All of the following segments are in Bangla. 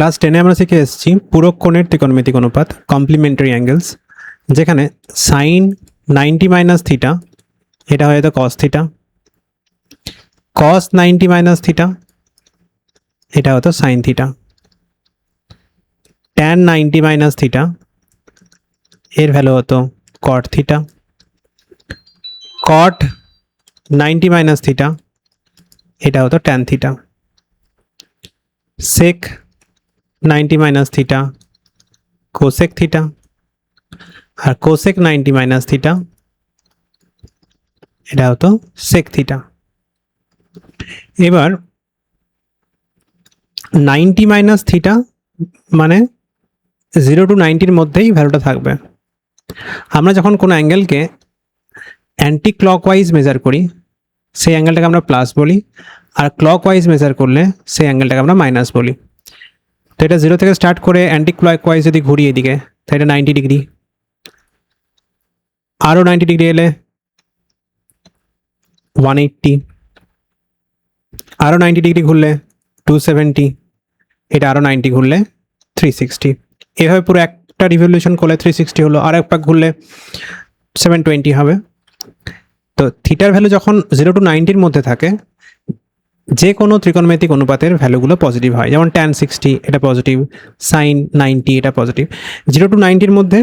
ক্লাস 10-এ আমরা শিখে এসেছি পূরক কোণের ত্রিকোণমিতিক অনুপাত কমপ্লিমেন্টারি অ্যাঙ্গেলস, যেখানে সাইন 90 মাইনাস থিটা এটা হয়ে যেত কস থিটা, কস 90 মাইনাস থিটা এটা হতো sine theta, tan 90 minus theta এর ভ্যালু হতো কট থিটা, কট 90 মাইনাস থিটা এটা হতো ট্যান থিটা, সেক 90 মাইনাস থিটা কোসেক থিটা, আর কোসেক 90 মাইনাস থিটা এটা হতো সেক থিটা। এবার 90 মাইনাস থিটা মানে 0 to 90-র মধ্যেই ভ্যালুটা থাকবে। আমরা যখন কোনো অ্যাঙ্গেলকে অ্যান্টি ক্লকওয়াইজ মেজার করি সেই অ্যাঙ্গেলটাকে আমরা প্লাস বলি, আর ক্লকওয়াইজ মেজার করলে সেই অ্যাঙ্গেলটাকে আমরা মাইনাস বলি। তো এটা 0 থেকে স্টার্ট করে অ্যান্টি ক্লকওয়াইজ যদি ঘুরি এদিকে তো এটা 90 ডিগ্রি, আরও 90 ডিগ্রি এলে 180, আরও 90 ডিগ্রি ঘুরলে 270, এটা আরও 90 ঘুরলে 360। এভাবে পুরো একটা রিভলিউশন করলে 360 হলো, আর এক পাক ঘুরলে 720 হবে। তো থিটার ভ্যালু যখন 0 to 90-র মধ্যে থাকে যে কোনো ত্রিকোণমিতিক অনুপাতের ভ্যালুগুলো পজিটিভ হয়, যেমন ট্যান 60 এটা পজিটিভ, সাইন 90 এটা পজিটিভ। 0 to 90-র মধ্যে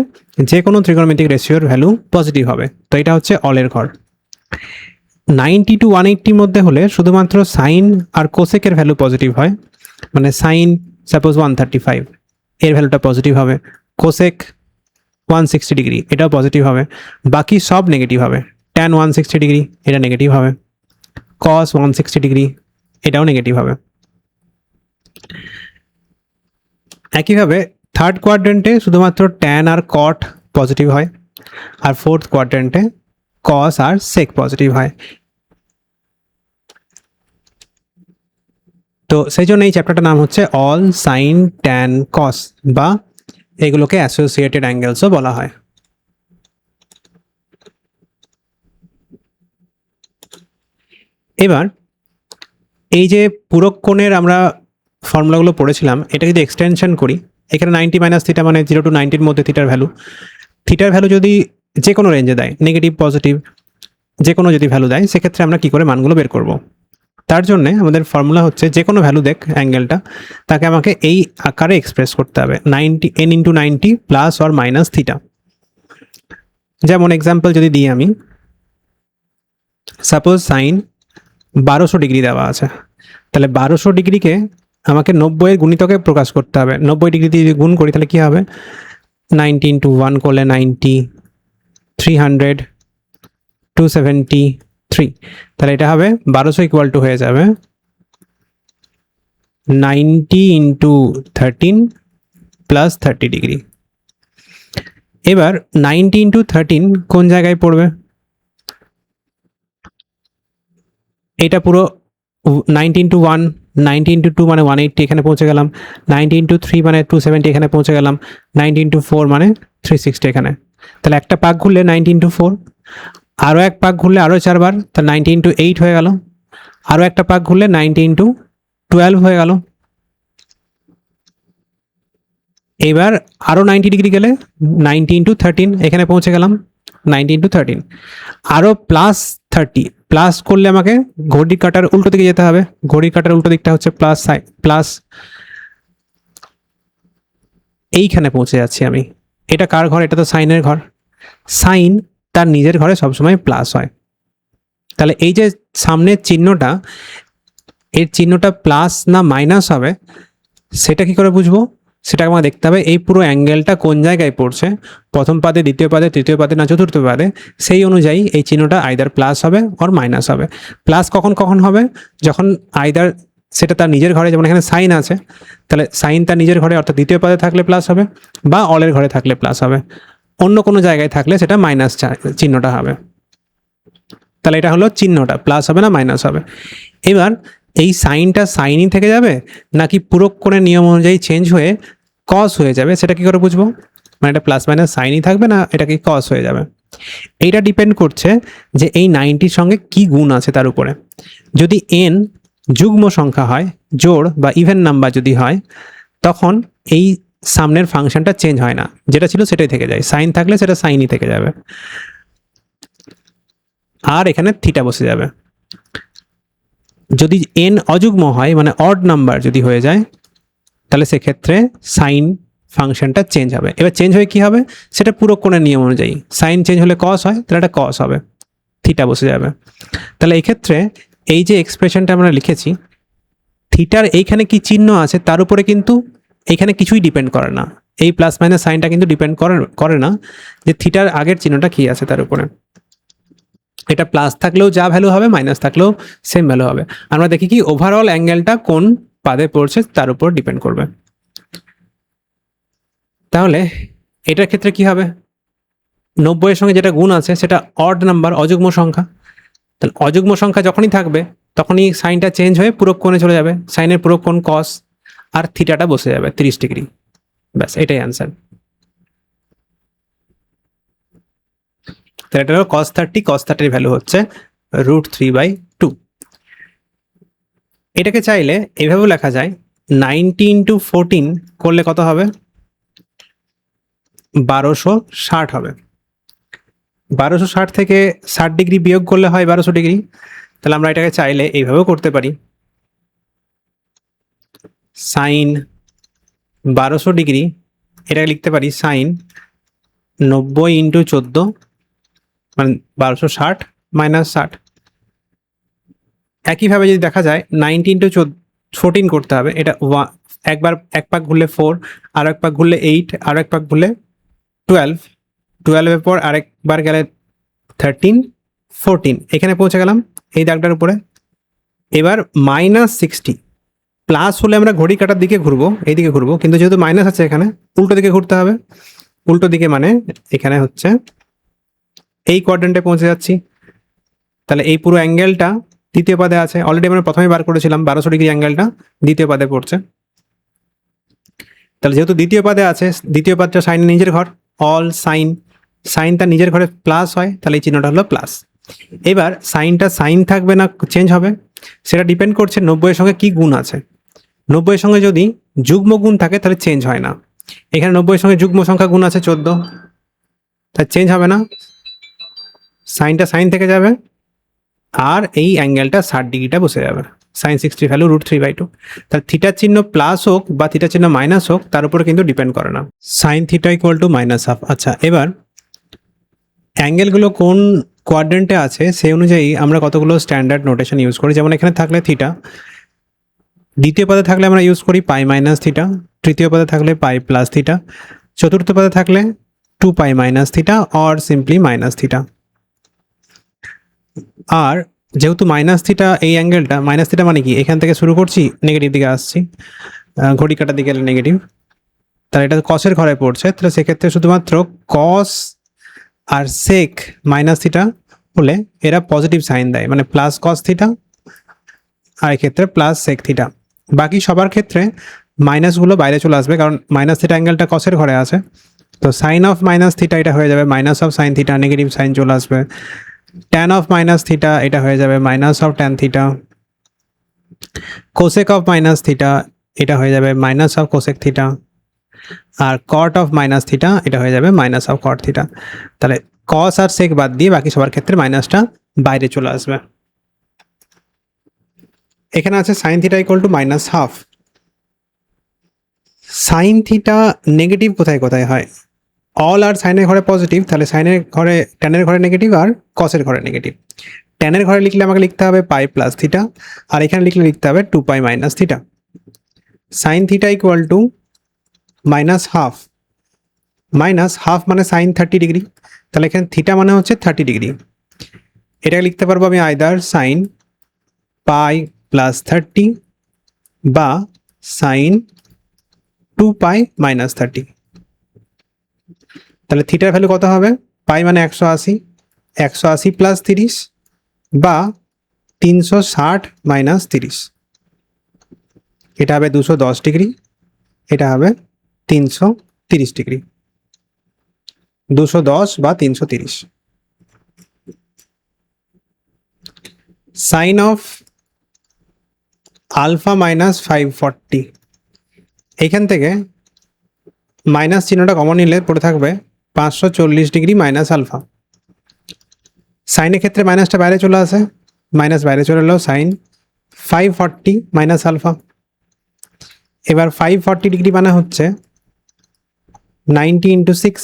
যে কোনো ত্রিকোণমিতিক রেশিওর ভ্যালু পজিটিভ হবে। তো এটা হচ্ছে অলের ঘর। 90 to 180-র মধ্যে হলে শুধুমাত্র সাইন আর কোসেকের ভ্যালু পজিটিভ হয়, মানে সাইন সাপোজ 135 এর ভ্যালুটা পজিটিভ হবে, কোসেক 160 ডিগ্রি এটাও পজিটিভ হবে, বাকি সব নেগেটিভ হবে। ট্যান 160 ডিগ্রি এটা নেগেটিভ হবে, কস 160 ডিগ্রি এটাও নেগেটিভ হবে। একইভাবে থার্ড কোয়াড্রেন্টে শুধুমাত্র ট্যান আর কট পজিটিভ হয়, আর ফোর্থ কোয়াড্রেন্টে কস আর সেক পজিটিভ হয়। তো সেই জন্য এই চ্যাপ্টারটার নাম হচ্ছে অল সাইন ট্যান কস, বা এগুলোকে অ্যাসোসিয়েটেড অ্যাঙ্গেলসও বলা হয়। এবার এই যে পূরক কোণের আমরা ফর্মুলাগুলো পড়েছিলাম এটা যদি এক্সটেনশন করি, এখানে 90 মাইনাস থিটা মানে 0 to 90-র মধ্যে থিটার ভ্যালু যদি যে কোনো রেঞ্জে দেয়, নেগেটিভ পজিটিভ যে কোনো যদি ভ্যালু দেয়, সেক্ষেত্রে আমরা কী করে মানগুলো বের করব। তার জন্যে আমাদের ফর্মুলা হচ্ছে যে কোনো ভ্যালু দেখ অ্যাঙ্গেলটা তাকে আমাকে এই আকারে এক্সপ্রেস করতে হবে, 90 n into 90 plus or minus theta. যেমন এক্সাম্পল যদি দিই আমি, সাপোজ সাইন 1200 ডিগ্রি দেওয়া আছে, তাহলে 1200 ডিগ্রিকে আমাকে 90-এর গুণিতকে প্রকাশ করতে হবে। 90 ডিগ্রি দিয়ে যদি গুণ করি তাহলে কী হবে, 90 into 1 করলে 90, 300, 273, তাহলে এটা হবে 1200 ইকুয়াল টু হয়ে যাবে 90 into 13 প্লাস 30 ডিগ্রি। এবার 90 into 13 কোন জায়গায় পড়বে, এটা পুরো 90 into 1, 90 into 2 মানে 180 এখানে পৌঁছে গেলাম, 90 into 3 মানে 270 এখানে পৌঁছে গেলাম, 90 into 4 মানে 360 এখানে। তাহলে একটা পাক ঘুরলে 90 into 4, আরও এক পাক ঘুরলে আরও 4 বার, তাহলে 90 into 8 হয়ে গেল, আরও একটা পাক ঘুরলে 90 into 12 হয়ে গেল। এবার আরও 90 ডিগ্রি গেলে 90 into 13 এখানে পৌঁছে গেলাম, 90 into 13, আরও প্লাস 30 প্লাস করলে আমাকে ঘড়ির কাঁটার উল্টো দিকে যেতে হবে, ঘড়ির কাঁটার উল্টো দিকটা হচ্ছে প্লাস, এইখানে পৌঁছে যাচ্ছি আমি। এটা কার ঘর, এটা তো সাইনের ঘর। সাইন তার নিজের ঘরে সবসময় প্লাস হয়, তাহলে এই যে সামনের চিহ্নটা, এর চিহ্নটা প্লাস না মাইনাস হবে সেটা কি করে বুঝবো, সেটা আমার দেখতে হবে এই পুরো অ্যাঙ্গেলটা কোন জায়গায় পড়ছে, প্রথম পাদে, দ্বিতীয় পাদে, তৃতীয় পাদে না চতুর্থ পাদে, সেই অনুযায়ী এই চিহ্নটা আইদার প্লাস হবে অর মাইনাস হবে। প্লাস কখন হবে, যখন আইদার সেটা তার নিজের ঘরে, যেমন এখানে সাইন আছে, তাহলে সাইন তার নিজের ঘরে অর্থাৎ দ্বিতীয় পাদে থাকলে প্লাস হবে, বা অলের ঘরে থাকলে প্লাস হবে, অন্য কোনো জায়গায় থাকলে সেটা মাইনাস চিহ্নটা হবে। তাহলে এটা হলো চিহ্নটা, প্লাস হবে না মাইনাস হবে। এবার এই সাইনটা সাইনই থেকে যাবে নাকি পূরক কোণের নিয়ম অনুযায়ী চেঞ্জ হয়ে কস হয়ে যাবে, সেটা কি করে বুঝবো, মানে এটা প্লাস মাইনাস সাইনই থাকবে না এটা কি কস হয়ে যাবে। এইটা ডিপেন্ড করছে যে এই 90-র সঙ্গে কি গুণ আছে তার উপরে। যদি n যুগ্ম সংখ্যা হয়, জোড় বা ইভেন নাম্বার যদি হয়, তখন এই সামনের ফাংশনটা চেঞ্জ হয় না, যেটা ছিল সেটাই থেকে যায়। সাইন থাকলে সেটা সাইনই থেকে যাবে, আর এখানে থিটা বসে যাবে। যদি এন অযুগ্ম হয়, মানে অড নাম্বার যদি হয়ে যায়, তাহলে সেক্ষেত্রে সাইন ফাংশনটা চেঞ্জ হবে। এবার চেঞ্জ হয়ে কি হবে, সেটা পুরো কোণের নিয়ম অনুযায়ী। সাইন চেঞ্জ হলে কস হয়, তাহলে এটা কস হবে, থিটা বসে যাবে। তাহলে এই ক্ষেত্রে এই যে এক্সপ্রেশনটা আমরা লিখেছি, থিটার এইখানে কি চিহ্ন আছে তার উপরে কিন্তু এইখানে কিছুই ডিপেন্ড করে না। এই প্লাস মাইনাস সাইনটা কিন্তু ডিপেন্ড করে না যে থিটার আগের চিহ্নটা কি আছে তার উপরে। এটা প্লাস থাকলেও যা ভ্যালু হবে, মাইনাস থাকলেও সেম ভ্যালু হবে। আমরা দেখি কি ওভারঅল অ্যাঙ্গেলটা কোন পাদে পড়ছে তার উপর ডিপেন্ড করবে। তাহলে এটার ক্ষেত্রে কি হবে, 90 এর সঙ্গে যেটা গুণ আছে সেটা অড নাম্বার, অযুগ্ম সংখ্যা। তাহলে অযুগ্ম সংখ্যা যখনই থাকবে তখনই সাইনটা চেঞ্জ হয়ে পুরো কোণে চলে যাবে, সাইনের পুরো কোণ কস, আর থিটাটা বসে যাবে 30 ডিগ্রি। ব্যাস, এটাই অ্যান্সার। তাহলে এটা হলো cos 30, cos 30 এর ভ্যালু হচ্ছে √3/2। এটাকে চাইলে এভাবেও লেখা যায়, 90 × 14 করলে কত হবে, 1260 হবে। 1260 থেকে 60 ডিগ্রি বিয়োগ করলে হয় 1200 ডিগ্রি। তাহলে আমরা এটাকে চাইলে এইভাবেও করতে পারি, সাইন 1200 ডিগ্রি, এটাকে লিখতে পারি সাইন 90 × 14, মানে 1260 - 60। একইভাবে যদি দেখা যায় 90 × 14 করতে হবে, এটা একবার এক পাক ঘুরলে 4, আর এক পাক ঘুরলে 8, আর এক পাক ঘুরলে 12, 12-এর পর আরেকবার গেলে 13, 14, এখানে পৌঁছে গেলাম এই দাগটার উপরে। এবার -60, প্লাস হলে আমরা ঘড়ি কাটার দিকে ঘুরবো, এইদিকে ঘুরবো, কিন্তু যেহেতু মাইনাস আছে এখানে উল্টো দিকে ঘুরতে হবে। উল্টো দিকে মানে এখানে হচ্ছে এই কোয়াড্রেন্টে পৌঁছে যাচ্ছি। তাহলে এই পুরো অ্যাঙ্গেলটা দ্বিতীয় পাদে আছে, অলরেডি আমরা প্রথমে বার করেছিলাম 1200 ডিগ্রি অ্যাঙ্গেলটা দ্বিতীয় পাদে পড়ছে। তাহলে যেহেতু দ্বিতীয় পাদে আছে, দ্বিতীয় পাদটা সাইনের নিজের ঘর, অল সাইন, সাইন তার নিজের ঘরে প্লাস হয়, তাহলে এই চিহ্নটা হলো প্লাস। এবার সাইনটা সাইন থাকবে না চেঞ্জ হবে, সেটা ডিপেন্ড করছে 90 এর সঙ্গে কি গুণ আছে। 90 এর সঙ্গে যদি যুগ্ম গুণ থাকে তাহলে চেঞ্জ হয় না। এখানে 90 এর সঙ্গে যুগ্ম সংখ্যা গুণ আছে 14, তাহলে চেঞ্জ হবে না, সাইনটা সাইন থেকে যাবে, আর এই অ্যাঙ্গেলটা 60 ডিগ্রিটা বসে যাবে। Sine 60 value √3/2। তাহলে থিটার চিহ্ন প্লাস হোক বা থিটার চিহ্ন মাইনাস হোক তার উপরে কিন্তু ডিপেন্ড করে না। Sine theta = -1/2। আচ্ছা, এবার অ্যাঙ্গেলগুলো কোন কোয়াড্রেন্টে আছে সেই অনুযায়ী আমরা কতগুলো স্ট্যান্ডার্ড নোটেশন ইউজ করি। যেমন এখানে থাকলে থিটা, দ্বিতীয় পদে থাকলে আমরা ইউজ করি পাই - থিটা, তৃতীয় পদে থাকলে পাই + থিটা, চতুর্থ পদে থাকলে 2π - থিটা অর সিম্পলি -থিটা। আর যেহেতু -থিটা এই অ্যাঙ্গেলটা, -থিটা মানে কি, এখান থেকে শুরু করছি নেগেটিভ দিকে আসছি, ঘড়ি কাটার দিকে গেলে নেগেটিভ, তাহলে এটা কসের ঘরে পড়ছে। তাহলে সেক্ষেত্রে শুধুমাত্র কস আর সেক -থিটা হলে এরা পজিটিভ সাইন দেয়, মানে প্লাস কস থিটা, আর এক্ষেত্রে প্লাস সেক থিটা। বাকি সবার ক্ষেত্রে মাইনাসগুলো বাইরে চলে আসবে, কারণ -থিটা অ্যাঙ্গেলটা কসের ঘরে আছে। তো সাইন অফ -থিটা এটা হয়ে যাবে minus of sine theta, negative sine চলে আসবে। ট্যান অফ -থিটা এটা হয়ে যাবে minus of tan theta. Cosec of -theta এটা হয়ে যাবে মাইনাস অফ কোসেক থিটা। আর কট অফ -থিটা এটা হয়ে যাবে মাইনাস অফ কট থিটা। তাহলে কস আর সেক বাদ দিয়ে বাকি সবার ক্ষেত্রে মাইনাসটা বাইরে চলে আসবে। এখানে আছে sine theta = -half. Sign theta negative কোথায় কোথায় হয়, অল আর সাইনের ঘরে পজিটিভ, তাহলে সাইনের ঘরে ট্যানের ঘরে নেগেটিভ আর কসের ঘরে নেগেটিভ। ট্যানের ঘরে লিখলে আমাকে লিখতে হবে পাই + থিটা, আর এখানে লিখতে হবে 2π - theta. Sine theta = -half, -half মানে সাইন 30 ডিগ্রি, তাহলে এখানে থিটা মানে হচ্ছে 30 ডিগ্রি। এটাকে লিখতে পারবো আমি আইদার সাইন পাই + 30 বা সাইন 2π - 30। তাহলে থিটার ভ্যালু কত হবে, পাই মানে 180, 180 + 30 বা 360 - 30। এটা হবে 210 ডিগ্রি, এটা হবে 330 ডিগ্রি, 210 বা 330। সাইন অফ α - 540, এইখান থেকে মাইনাস চিহ্নটা কমন নিলে পড়ে থাকবে 540 ডিগ্রি মাইনাস আলফা। সাইনের ক্ষেত্রে মাইনাসটা বাইরে চলে আসে, মাইনাস বাইরে চলে এলো, সাইন 540 মাইনাস আলফা। এবার 540 ডিগ্রি মানে হচ্ছে 90 into 6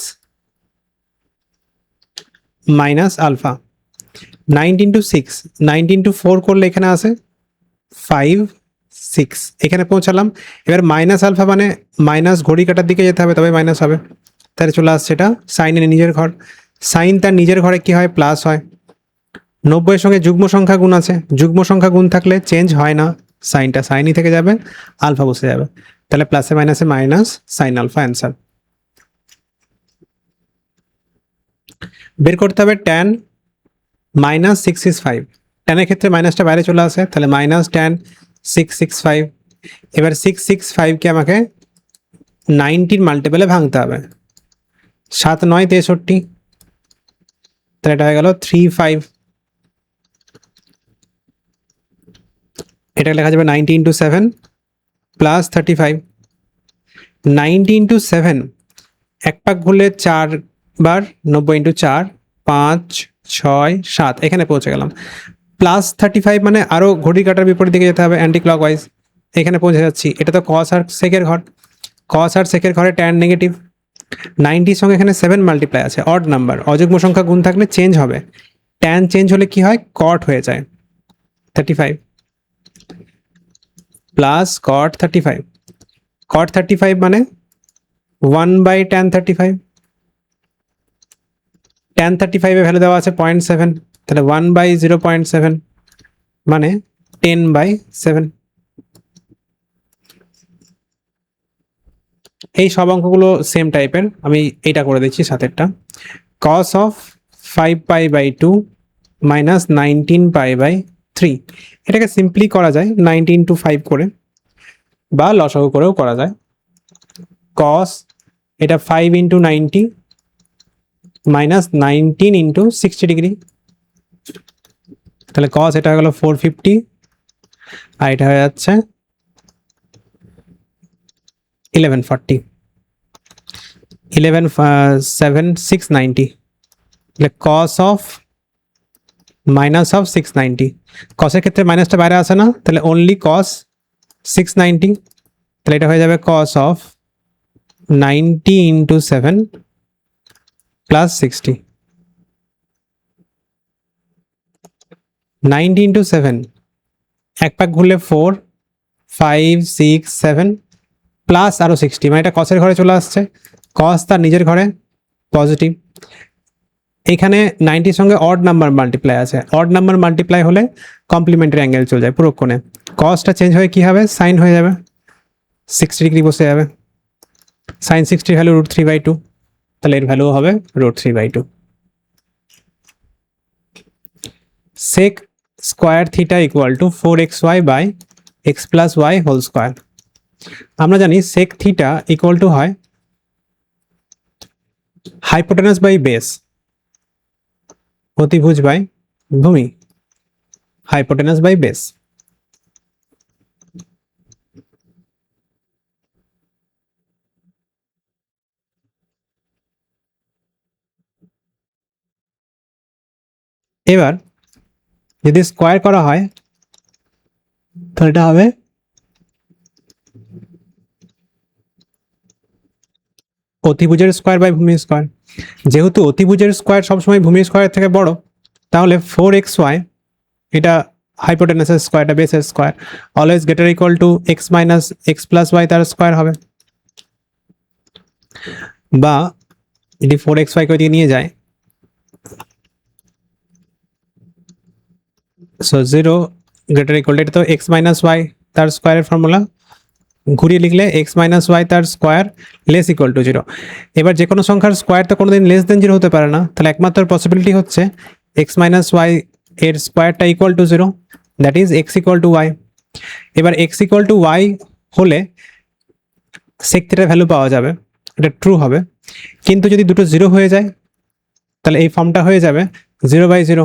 minus alpha. 90 into 6, 90 into 4 করলে এখানে আসে 5 6, এখানে পৌঁছালাম। এবার মাইনাস আলফা মানে মাইনাস ঘড়ি কাটার দিকে যেতে হবে তবে মাইনাস হবে, তাহলে চলে আসছে এটা সাইনের নিজের ঘর। সাইন তার নিজের ঘরে কি হয়? প্লাস হয়। 90-এর সঙ্গে যুগ্ম সংখ্যা গুণ আছে, যুগ্ম সংখ্যা গুণ থাকলে চেঞ্জ হয় না, সাইনটা সাইনই থেকে যাবে, আলফা বসে যাবে, তাহলে প্লাসে মাইনাসে মাইনাস, সাইন আলফা অ্যান্সার। বের করতে হবে ট্যান মাইনাস 665। ট্যানের ক্ষেত্রে মাইনাসটা বাইরে চলে আসে, তাহলে মাইনাস ট্যান 665। এবার 665কে আমাকে 90 মাল্টিপলে ভাঙতে হবে। 7 9 63, তাহলে এটা হয়ে গেল 35। এটা লেখা যাবে 90 ইন্টু 7 প্লাস 35। 90 ইন্টু 7 এক পাক ঘুরলে 4 বার, 90 ইন্টু 4 5 6 7, এখানে পৌঁছে গেলাম। প্লাস 35 মানে আরও ঘড়ি কাটার বিপরীত দিকে যেতে হবে, অ্যান্টি ক্লকওয়াইজ, এখানে পৌঁছে যাচ্ছি। এটা তো কস আর সেকের ঘর, কস আর সেকের ঘরে ট্যান নেগেটিভ। 90-র সঙ্গে এখানে 7 মাল্টিপ্লাই আছে, অড নাম্বার, অযুগ্ম সংখ্যা গুণ থাকলে চেঞ্জ হবে, ট্যান চেঞ্জ হলে কি হয়? কট হয়ে যায়। 35 প্লাস কট 35, কট 35 মানে 1/tan 35। tan 35 এর ভ্যালু দেওয়া আছে 0.7, তাহলে 1/0.7 মানে 10/7। এই সব অঙ্কগুলো সেম টাইপের, আমি এইটা করে দিচ্ছি সাতেরটা। cos অফ 5π/2 মাইনাস 19π/3, এটাকে সিম্পলি করা যায় 90 ইন্টু 5 করে, বা লসাগু করেও করা যায়। cos এটা 5 ইন্টু 90 মাইনাস 19 ইন্টু 60 ডিগ্রি, তাহলে cos এটা হয়ে গেল 450, আর এটা হয়ে যাচ্ছে 1140, 690, তাহলে cos of minus of 690। cos এর ক্ষেত্রে মাইনাসটা বাইরে আসে না, তাহলে অনলি cos 690, তাহলে এটা হয়ে যাবে cos of 90 into 7 plus 60। 90 into 7 এক পাক ঘুরলে 4 5 6 7 প্লাস আরও 60, মানে এটা কসের ঘরে চলে আসছে, কস তার নিজের ঘরে পজিটিভ। এইখানে 90-র সঙ্গে অড নাম্বার মাল্টিপ্লাই আছে, অড নাম্বার মাল্টিপ্লাই হলে কমপ্লিমেন্টারি অ্যাঙ্গেল চলে যায় পুরোক্ষণে, কসটা চেঞ্জ হয়ে কি হবে? সাইন হয়ে যাবে, 60 ডিগ্রি বসে যাবে। সাইন 60 ভ্যালু √3/2, তাহলে এর ভ্যালু হবে √3/2। sec square theta equal to 4xy/x plus y whole square. আমরা জানি sec থিটা ইকুয়াল টু হয় হাইপোটেনাস বাই বেস, অতিভুজ বাই ভূমি, হাইপোটেনাস বাই বেস। এবার যদি স্কোয়ার করা হয় তাহলে এটা হবে অতিভুজের স্কোয়ার বাই ভূমি স্কোয়ার। যেহেতু অতিভুজের স্কোয়ার সবসময় ভূমি স্কোয়ার থেকে বড়, তাহলে 4xy এটা হাইপোটেনাসের স্কোয়ারটা বেসের square, always greater equal to x minus x plus y তার স্কোয়ার হবে। বা যদি 4xy কে দিয়ে নিয়ে যায়, সো 0 গ্রেটার ইকুয়াল টু, এটা তো x মাইনাস y তার স্কোয়ারের ফর্মুলা, ঘুরিয়ে লিখলে x মাইনাস ওয়াই তার স্কোয়ার লেস ইকুয়াল টু 0। এবার যে কোনো সংখ্যার স্কোয়ার তো কোনোদিন লেস দেন 0 হতে পারে না, তাহলে একমাত্র পসিবিলিটি হচ্ছে x মাইনাস ওয়াই এর স্কোয়ারটা equal to 0, that is x equal to y. এবার x ইকুয়াল টু ওয়াই হলে সেক থিটার ভ্যালু পাওয়া যাবে, এটা ট্রু হবে। কিন্তু যদি দুটো 0 হয়ে যায় তাহলে এই ফর্মটা হয়ে যাবে 0/0,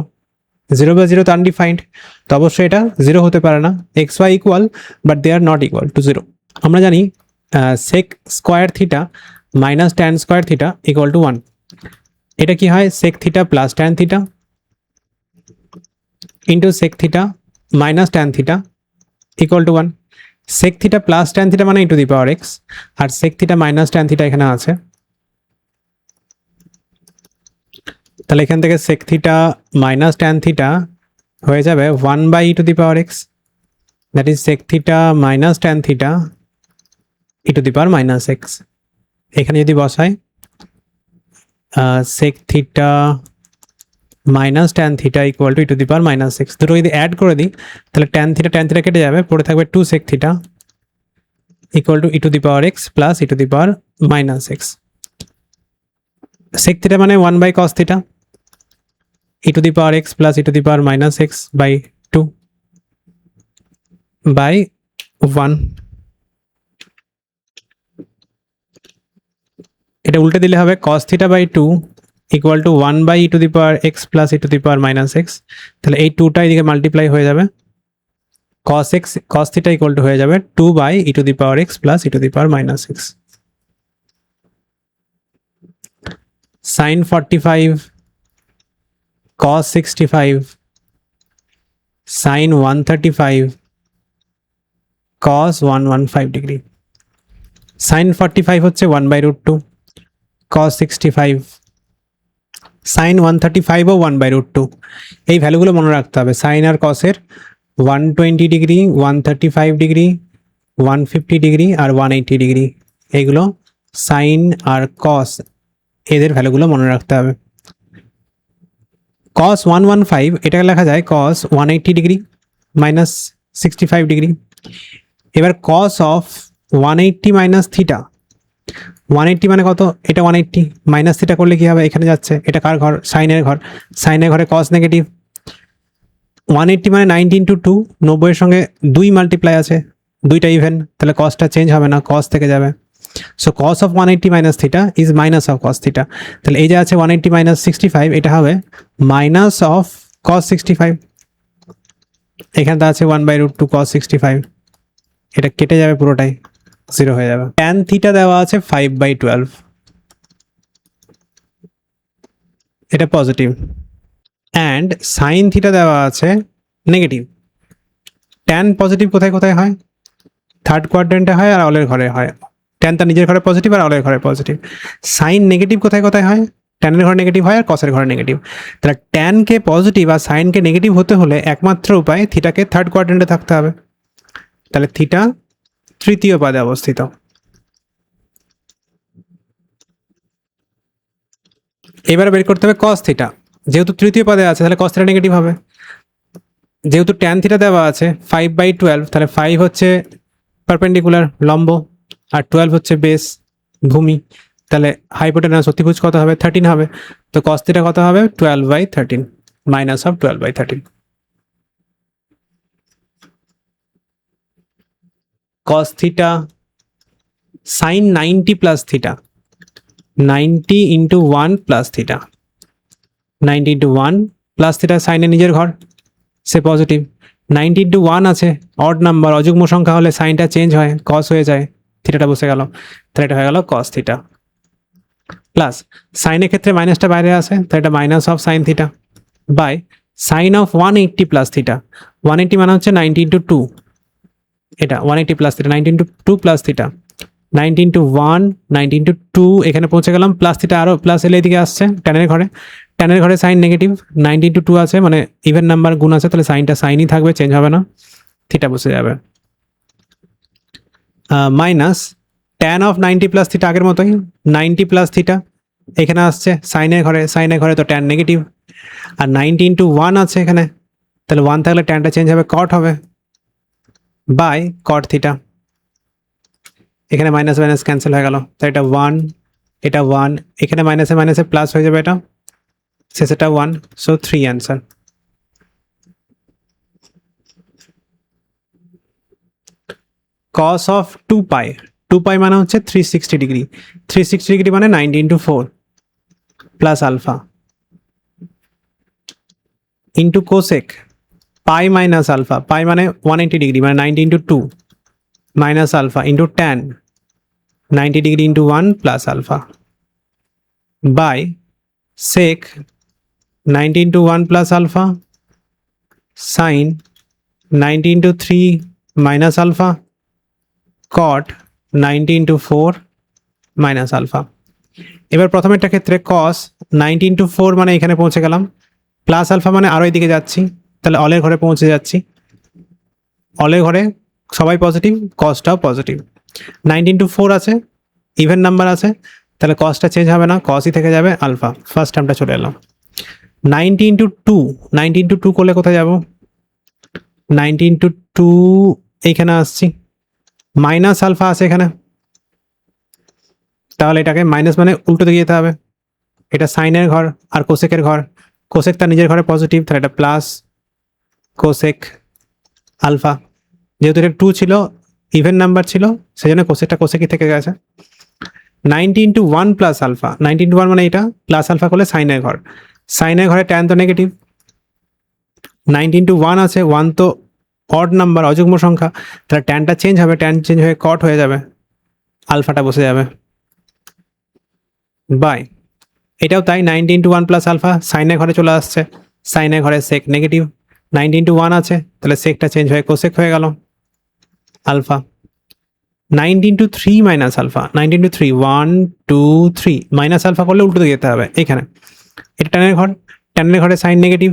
0/0 তো আনডিফাইন্ড, তো অবশ্যই এটা 0 হতে পারে না। xy equal but they are not equal to 0। আমরা জানি sec square theta minus tan square theta equal to 1। এটা কি হয়, sec theta plus tan theta into sec theta minus tan theta equal to 1। Sec theta plus tan theta মানে ইন্টু দি পাওয়ার এক্স, আর sec theta minus tan theta এখানে আছে। তাহলে এখান থেকে sec theta minus tan theta হয়ে যাবে 1 to the power x, that is sec theta minus tan theta to the power minus x. এখানে যদি বসাই sec theta minus tan theta equal to the power minus x, দুটো যদি অ্যাড করে দিই তাহলে ট্যান থিটা কেটে যাবে, পড়ে থাকবে 2 sec theta equal to to the power x plus to the power minus x. Sec theta মানে 1 cos theta to the power x plus to the power minus x by 2 by 1। এটা উল্টে দিলে হবে cos theta by 2 equal to 1 to the power x plus to the power minus x. তাহলে এই 2টা এদিকে মাল্টিপ্লাই হয়ে যাবে, cos থিটা ইকুয়াল টু হয়ে যাবে 2 to the power x plus to the power minus x. sin 45 cos 65 sin 135 cos 115 degree. sin 45 হচ্ছে 1/√2, cos 65 sin 135 ও 1/√2। এই ভ্যালুগুলো মনে রাখতে হবে, সাইন আর কসের 120 ডিগ্রি, 135 ডিগ্রি, 150 ডিগ্রি আর 180 ডিগ্রি, এইগুলো সাইন আর কস এদের ভ্যালুগুলো মনে রাখতে হবে। cos 115 এটাকে লেখা যায় cos 180 ডিগ্রি মাইনাস 65 ডিগ্রি। এবার cos অফ 180 মাইনাস থিটা, 180 মানে কত, এটা 180 মাইনাস থিটা করলে কি হবে, এখানে যাচ্ছে, এটা কার ঘর, সাইনের ঘর, সাইনের ঘরে cos নেগেটিভ। 180 মানে 90 ইন্টু 2, 90 এর সঙ্গে 2 মাল্টিপ্লাই আছে, দুইটা ইভেন, তাহলে কসটা চেঞ্জ হবে না, cos থেকে যাবে। So cos of 180 minus theta is minus of cos theta. তাহলে এই যে আছে 180 মাইনাস 65, এটা হবে মাইনাস অফ cos 65। এখানে আছে 1/√2 cos 65, এটা কেটে যাবে, পুরোটাই 0 হয়ে যাবে। tan থিটা দেওয়া আছে 5/12, এটা পজিটিভ, অ্যান্ড সাইন থিটা দেওয়া আছে নেগেটিভ। tan পজিটিভ কোথায় কোথায় হয়, থার্ড কোয়াড্রেন্টে হয় আর অলের ঘরে হয়। ট্যান তার নিজের ঘরে পজিটিভ আর অলের ঘরে পজিটিভ। সাইন নেগেটিভ কোথায় কোথায় হয়, ট্যানের ঘরে নেগেটিভ হয় আর কসের ঘরে নেগেটিভ। তাহলে ট্যানকে পজিটিভ আর সাইনকে নেগেটিভ হতে হলে একমাত্র উপায় থিটাকে থার্ড কোয়াড্রেন্টে থাকতে হবে। তাহলে থিটা তৃতীয় পাদে অবস্থিত। এবারে বের করতে হবে cos থিটা, যেহেতু তৃতীয় পদে আছে তাহলে cos থিটা নেগেটিভ হবে। যেহেতু ট্যান থিটা দেওয়া আছে 5/12, তাহলে 5 হচ্ছে পারপেন্ডিকুলার লম্ব আর 12 হচ্ছে বেস ভূমি, তাহলে হাইপোটেনাস অতিভুজ কত হবে, 13 হবে। তো cos থিটা কত হবে, 12/13 minus of 12/13। cos theta sin 90 plus theta, 90 into 1 plus theta, 90 into 1 plus theta, সাইনের নিজের ঘর, সে পজিটিভ। 90 ইন্টু 1 আছে, অড নাম্বার, অযুগ্ম সংখ্যা হলে সাইনটা চেঞ্জ হয়, cos হয়ে যায়, থিটাটা বসে গেল, তাহলে এটা হয়ে গেল cos থিটা। প্লাস সাইনের ক্ষেত্রে মাইনাসটা বাইরে আসে, তাহলে এটা minus of sine theta by sine of 180 plus theta. 180 মানে হচ্ছে 90 ইন্টু 2, এটা 180 plus theta, 90 into 2 plus theta, 90 into 1, 90 into 2, এখানে পৌঁছে গেলাম, প্লাস থিটা আরও প্লাস এলে এদিকে আসছে, ট্যানের ঘরে, ট্যানের ঘরে সাইন নেগেটিভ, 90 ইন্টু 2 আছে মানে ইভেন নাম্বার গুণ আছে, তাহলে সাইনটা সাইনই থাকবে, চেঞ্জ হবে না, থিটা বসে যাবে। Minus tan of 90 plus theta, আগের মতোই 90 প্লাস থিটা, এখানে আসছে সাইনের ঘরে তো ট্যান নেগেটিভ, আর 90 ইন্টু 1 আছে এখানে, তাহলে 1 থাকলে ট্যানটা চেঞ্জ হবে, কট হবে বাই কট থিটা। এখানে মাইনাস মাইনাস ক্যান্সেল হয়ে গেল, তাই এটা 1, এটা 1, এখানে মাইনাসে মাইনাসে প্লাস হয়ে যাবে, এটা শেষেটা 1, so 3 answer. cos of 2 pi মানে হচ্ছে 360 ডিগ্রি, 360 ডিগ্রি মানে 90 into 4 plus alpha into cosec pi minus alpha, pi মানে 180 ডিগ্রি মানে 90 into 2 minus alpha into tan 90 degree into 1 plus alpha by sec 90 into 1 plus alpha sine 90 into 3 minus alpha cot 90 into 4 minus alpha. এবার প্রথমেরটা ক্ষেত্রে কস 90 ইন্টু 4 মানে এখানে পৌঁছে গেলাম, প্লাস আলফা মানে আরও এদিকে যাচ্ছি, তাহলে অলের ঘরে পৌঁছে যাচ্ছি। অলের ঘরে সবাই পজিটিভ, কসটাও পজিটিভ। 90 ইন্টু 4 আছে, ইভেন নাম্বার আছে, তাহলে কসটা চেঞ্জ হবে না, কসই থেকে যাবে আলফা। ফার্স্ট টার্মটা চলে এলাম। 90 ইন্টু 2, 90 ইন্টু 2 করলে কোথায় যাব? 90 ইন্টু 2 এইখানে আসছি, মাইনাস আলফা আছে এখানে, তাহলে এটাকে মাইনাস মানে উল্টো দিকে যেতে হবে। এটা সাইনের ঘর আর কোসেকের ঘর, কোসেক তার নিজের ঘরে পজিটিভ, তাহলে এটা প্লাস কোসেক আলফা। যেহেতু এটা 2 ছিল, ইভেন নাম্বার ছিল, সেই জন্য কোসেকটা কোসেকই থেকে গেছে। 90 ইন্টু 1 প্লাস আলফা, 90 ইন্টু 1 মানে এটা, প্লাস আলফা করলে সাইনের ঘর, সাইনের ঘরে ট্যান তো নেগেটিভ। 90 ইন্টু 1 আছে, 1 তো অড নাম্বার, অযুগ্ম সংখ্যা, তাহলে ট্যানটা চেঞ্জ হবে, ট্যান চেঞ্জ হয়ে কট হয়ে যাবে, আলফাটা বসে যাবে বাই। এটাও তাই, 90 ইন্টু 1 প্লাস আলফা সাইনের ঘরে চলে আসছে, সাইনের ঘরে সেক নেগেটিভ, 90 ইন্টু 1 আছে, তাহলে সেকটা চেঞ্জ হয়ে কোসেক হয়ে গেল alpha. 90 into 3 minus alpha, 90 into 3 1 2 3 minus alpha করলে উল্টো দিকে যেতে হবে এখানে। এটা ট্যানের ঘর, ট্যানের ঘরে সাইন নেগেটিভ,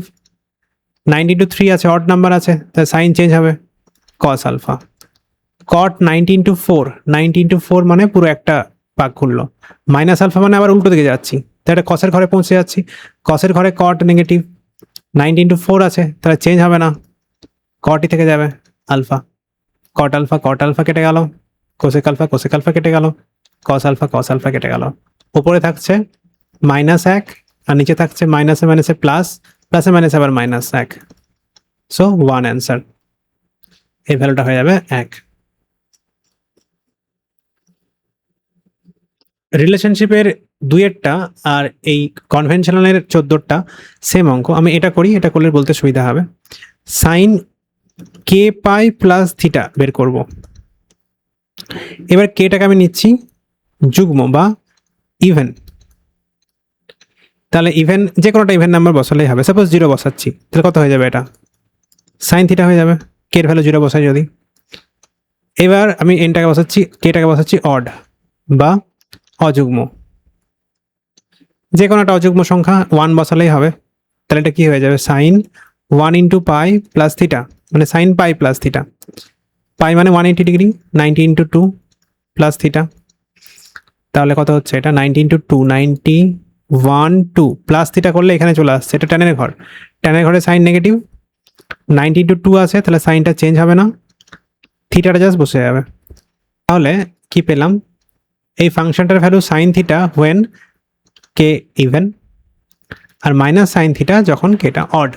90 ইন্টু 3 আছে, অড নাম্বার আছে, তাহলে সাইন চেঞ্জ হবে cos alpha. Cot 90 into 4, 90 into 4 মানে পুরো একটা পাক খুললো, মাইনাস আলফা মানে আবার উল্টো দিকে যাচ্ছি, তাহলে এটা কসের ঘরে পৌঁছে যাচ্ছি, কসের ঘরে কট নেগেটিভ, 90 ইন্টু 4 আছে, তাহলে চেঞ্জ হবে না, কটই থেকে যাবে আলফা। কট আলফা কেটে গেল, কোসেক আলফা কেটে গেল, কস আলফা কেটে গেল। উপরে থাকছে মাইনাস 1 আর নিচে থাকছে মাইনাসে মাইনাসে প্লাস, প্লাসে মাইনাসে আবার মাইনাস 1, সো 1 অ্যান্সার, এই ভ্যালুটা হয়ে যাবে 1। রিলেশনশিপের 2-এরটা আর এই কনভেনশনালের 14টা সেম অঙ্ক। আমি এটা করি, এটা করলে বলতে সুবিধা হবে। সাইন কে পাই প্লাস থিটা বের করব। এবার কেটাকে আমি নিচ্ছি যুগ্ম বা ইভেন, তাহলে ইভেন যে কোনোটা ইভেন নাম্বার বসালেই হবে। সাপোজ 0 বসাচ্ছি, তাহলে কত হয়ে যাবে? এটা সাইন থিটা হয়ে যাবে, কের ভ্যালু 0 বসাই যদি। এবার আমি এনটাকে বসাচ্ছি, কেটাকে বসাচ্ছি অড বা অযুগ্ম, যে কোনো একটা অযুগ্ম সংখ্যা 1 বসালেই হবে। তাহলে এটা কি হয়ে যাবে? Sine 1 into pi plus theta, মানে sine pi plus theta. Pi মানে 180 ডিগ্রি, 90 ইন্টু 2 প্লাস থিটা, তাহলে কত হচ্ছে? এটা 90 ইন্টু 2 90 1 2 প্লাস থিটা করলে এখানে চলে আসছে, এটা ট্যানের ঘর, ট্যানের ঘরে সাইন নেগেটিভ, 90 ইন্টু 2 আছে, তাহলে সাইনটা চেঞ্জ হবে না, থিটাটা জাস্ট বসে যাবে। তাহলে কি পেলাম? এই ফাংশনটার value sine theta when k even, আর মাইনাস সাইন থিটা যখন কেটা অড।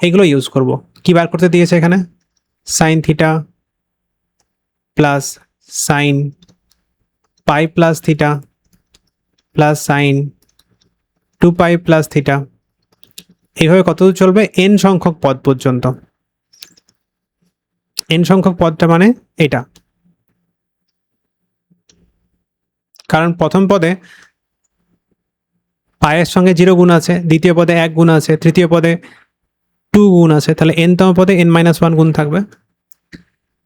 এগুলো ইউজ করব। কি বার করতে দিয়েছে এখানে? Sine theta plus sign pi plus theta plus sign 2 pi plus theta, এইভাবে কতদূর চলবে? এন সংখ্যক পদ পর্যন্ত। এন সংখ্যক পদটা মানে এটা, কারণ প্রথম পদে পায়ের সঙ্গে 0 গুণ আছে, দ্বিতীয় পদে 1 গুণ আছে, তৃতীয় পদে 2 গুণ আছে, তাহলে এনতম পদে n-1 গুণ থাকবে,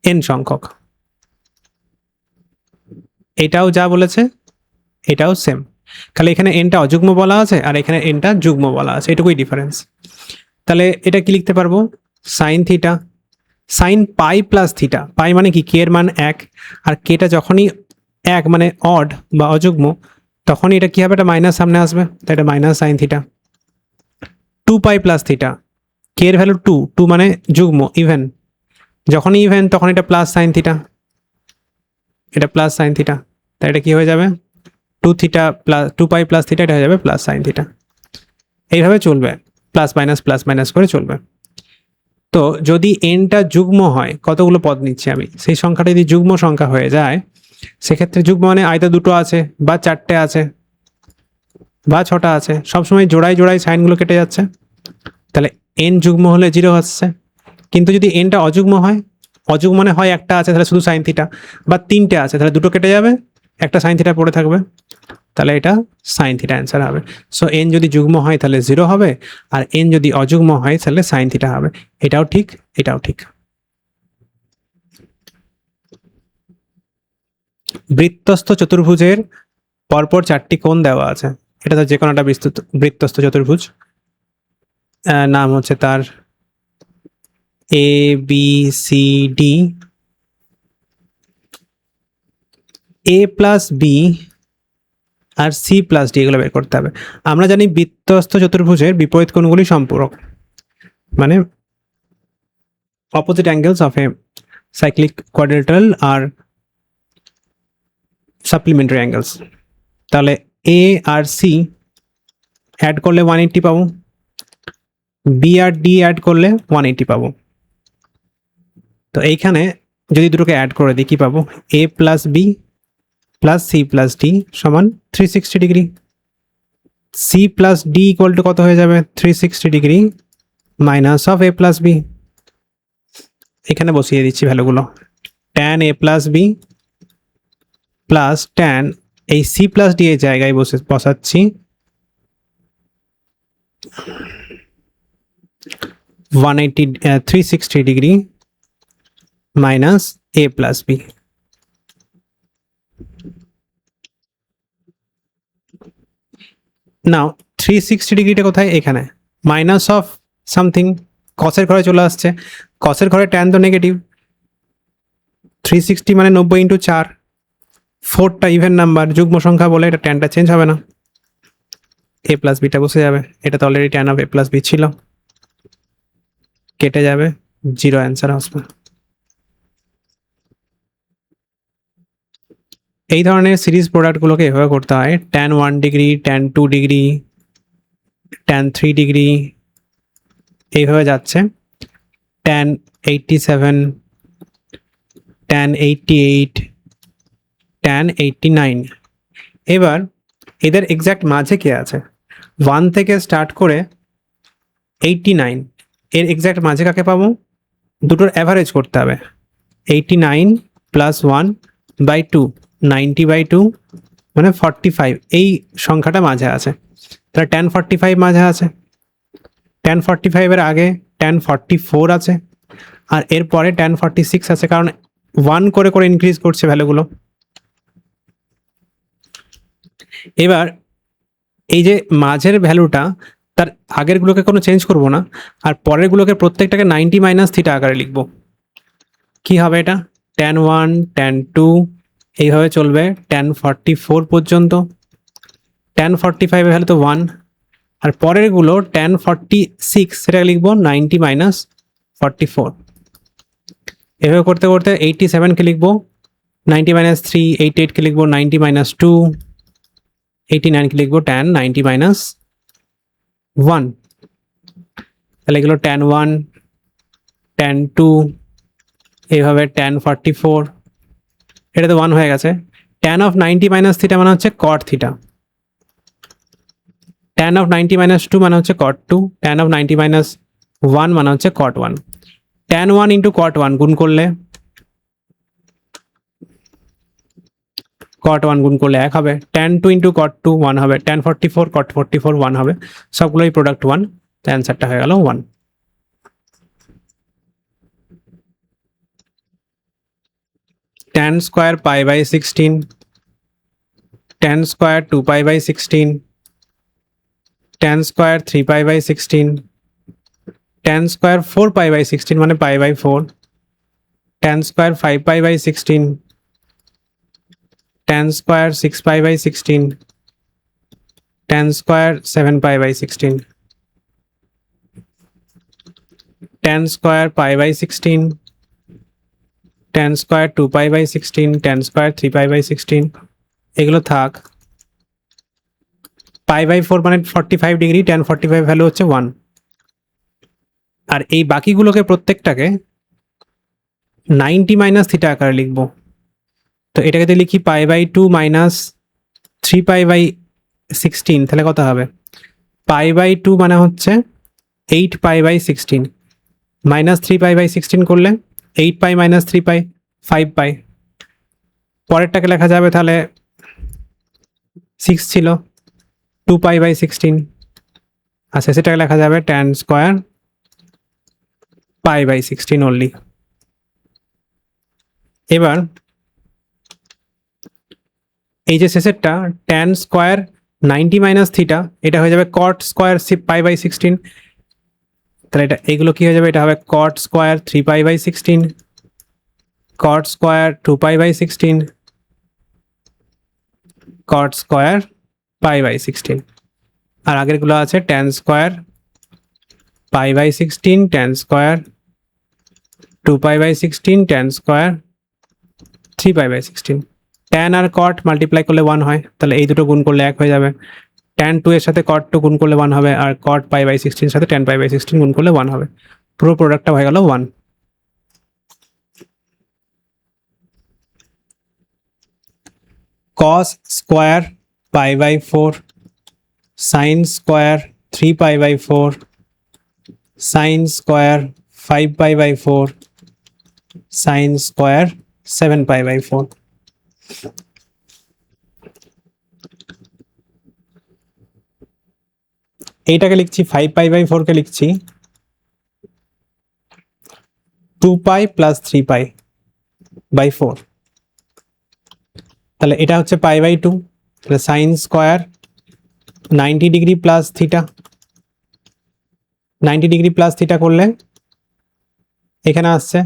এন সংখ্যক। এটাও যা বলেছে এটাও সেম, খালি এখানে এনটা অযুগ্ম বলা আছে আর এখানে এনটা যুগ্ম বলা আছে, এটুকুই ডিফারেন্স। তাহলে এটা কি লিখতে পারবো? Sine theta, sine pi plus theta, pi মানে কি? কে এর মান 1, আর কেটা যখনই 1 মানে অড বা অযুগ্ম, তখনই এটা কি হবে? এটা মাইনাস সামনে আসবে, তাই এটা minus sine theta. 2 pi plus theta, k এর ভ্যালু 2, 2 মানে যুগ্ম ইভেন, যখনই ইভেন তখন এটা প্লাস সাইন থিটা, এটা প্লাস সাইন থিটা, তাই এটা কি হয়ে যাবে? 2 theta plus 2 pi plus theta, এটা হয়ে যাবে প্লাস সাইন থিটা। এইভাবে চলবে, প্লাস মাইনাস করে চলবে। তো যদি এনটা যুগ্ম হয়, কতগুলো পদ নিচ্ছি আমি, সেই সংখ্যাটা যদি যুগ্ম সংখ্যা হয়ে যায়, সেক্ষেত্রে যুগ্ম মানে আয়তা 2টো আছে বা 4টে আছে বা 6টা আছে, সবসময় জোড়ায় জোড়ায় সাইনগুলো কেটে যাচ্ছে, তাহলে এন যুগ্ম হলে 0 হচ্ছে। কিন্তু যদি এনটা অযুগ্ম হয়, অযুগ্ম মানে হয় একটা আছে তাহলে শুধু সাইন থিটা, বা 3টে আছে তাহলে 2টো কেটে যাবে, একটা সাইন থিটা পড়ে থাকবে, তাহলে এটা সাইন থিটা অ্যান্সার হবে। সো এন যদি যুগ্ম হয় তাহলে 0 হবে, আর এন যদি অযুগ্ম হয় তাহলে সাইন থিটা হবে। এটাও ঠিক, এটাও ঠিক। বৃত্তস্থ চতুর্ভুজের পরপর 4টি কোণ দেওয়া আছে। এটা তো যে কোনো একটা বৃত্তস্থ চতুর্ভুজ, নাম হচ্ছে তার A B C D. A plus B R C plus D এগুলো বের করতে হবে। আমরা জানি বৃত্তস্থ চতুর্ভুজের বিপরীত কোণগুলি সম্পূরক, মানে opposite angles of a cyclic quadrilateral আর সাপ্লিমেন্টারি অ্যাঙ্গেলস। তাহলে এ আর সি অ্যাড করলে 180 পাবো, বি আর ডি অ্যাড করলে 180 পাবো। তো এইখানে যদি দুটোকে অ্যাড করে দিই কি পাবো, a plus b plus c plus d সমান 360 degree. C plus d equal to কত হয়ে যাবে, 360 degree minus of A plus b. এখানে বসিয়ে দিচ্ছি ভ্যালুগুলো, tan a plus b plus tan এই সি প্লাস ডি এর জায়গায় বসাচ্ছি 360 degree minus a plus b. Now 360 ডিগ্রিটা কোথায়, এখানে মাইনাস অফ সামথিং কসের ঘরে চলে আসছে, কসের ঘরে ট্যান তো নেগেটিভ, 360 মানে 90 ইন্টু 4, 4টা ইভেন নাম্বার যুগ্ম সংখ্যা বলে এটা ট্যানটা চেঞ্জ হবে না, এ প্লাস বিটা বসে যাবে। এটা তো already tan of A plus B ছিল, কেটে যাবে, 0 অ্যান্সার আসবে। এই ধরনের সিরিজ প্রোডাক্টগুলোকে এভাবে করতে হয়, tan 1 degree, tan 2 degree, tan 3 degree, এইভাবে যাচ্ছে, ট্যান 87, ট্যান 88, ট্যান 89। এবার এদের এক্স্যাক্ট মাঝে কে আছে, 1 থেকে স্টার্ট করে 89, এর এক্স্যাক্ট মাঝে কাকে পাবো, দুটোর অ্যাভারেজ করতে হবে, 89 প্লাস 1/2, 90/2 মানে 45, এই সংখ্যাটা মাঝে আছে। তাহলে ট্যান 45 মাঝে আছে, ট্যান 45-এর আগে ট্যান 44 আছে, আর এরপরে ট্যান 46 আছে, কারণ 1 করে করে ইনক্রিজ করছে ভ্যালুগুলো। এবার এই যে মাঝের ভ্যালুটা, তার আগেরগুলোকে কোনো চেঞ্জ করব না, আর পরেরগুলোকে প্রত্যেকটাকে 90 মাইনাস থিটা আকারে লিখব। কি হবে এটা, ট্যান 1, ট্যান 2 এইভাবে চলবে ট্যান 44 পর্যন্ত, ট্যান 45 ভ্যালু তো 1, আর পরেরগুলো ট্যান 46 সেটা লিখবো 90 মাইনাস 44। এভাবে করতে করতে 87কে লিখবো 90 মাইনাস 3, 88কে লিখবো 90 মাইনাস 2, 89কে লিখবো ট্যান 90 মাইনাস 1। তাহলে এগুলো ট্যান 1, ট্যান 2, এইভাবে ট্যান 44, এটা তো 1 হয়ে গেছে। ট্যান অফ 90 মাইনাস থিটা মানে হচ্ছে কট থিটা, ট্যান অফ 90 মাইনাস 2 মানে হচ্ছে কট 2, ট্যান অফ 90 মাইনাস 1 মানে হচ্ছে কট 1। ট্যান 1 ইন্টু কট 1 গুণ করলে কট 1 গুণ করলে 1 হবে, ট্যান 2 ইন্টু কট 2 1 হবে, ট্যান 44 কট 44 1 হবে, সবগুলোই প্রোডাক্ট 1, তো অ্যান্সারটা হয়ে গেল 1। Tan square pi by 16, tan square 2 pi by 16, tan square 3 pi by 16, tan square 4 pi by 16 মানে pi by 4, tan square 5 pi by 16, tan square 6 pi by 16, tan square 7 pi by 16, tan square pi by 16, tan square 2 pi by 16, tan square 3 pi by 16, এগুলো থাক। পাই বাই 4 মানে 45 ডিগ্রি, ট্যান 45 ভ্যালু হচ্ছে 1, আর এই বাকিগুলোকে প্রত্যেকটাকে 90 মাইনাস থিটা আকারে লিখব। তো এটাকে যদি লিখি pi by 2 minus 3 pi by 16, তাহলে কত হবে, পাই বাই 2 মানে হচ্ছে 8 pi by 16, minus 3 pi by 16 করলে 8 পাই মাইনাস 3 পাই 5 পাই। পরেরটাকে লেখা যাবে তাহলে 6 ছিল 2 পাই বাই 16, আর শেষেরটাকে লেখা যাবে tan square pi by 16 only. এবার এই যে শেষেরটা tan স্কোয়ার 90 মাইনাস থিটা, এটা হয়ে যাবে cot স্কোয়ার পাই বাই 16, তাহলে এটা এগুলো কি হয়ে যাবে, এটা হবে cot square 3 pi by 16, cot square 2 pi by 16, cot square pi by 16, আর আগেরগুলো আছে tan square pi by 16, tan square 2 pi by 16, tan square 3 pi by 16। tan আর cot মাল্টিপ্লাই করলে 1 হয়, তাহলে এই দুটো গুণ করলে 1 হয়ে যাবে। tan 2 এর সাথে cot 2 গুণ করলে 1 হবে, আর cot পাই বাই 16 এর সাথে tan পাই বাই 16 গুণ করলে 1 হবে। পুরো প্রোডাক্টটা হয়ে গেল 1। cos square pi by 4, sin square 3 pi by 4, sin square 5 pi by 4, sin square 7 pi by 4। এইটাকে লিখছি 5 পাই বাই 4 কে লিখছি 2 পাই প্লাস 3 পাই বাই 4, তাহলে এটা হচ্ছে পাই বাই 2, তাহলে sine square 90 degree plus theta, 90 degree plus theta করলে এখানে আসছে।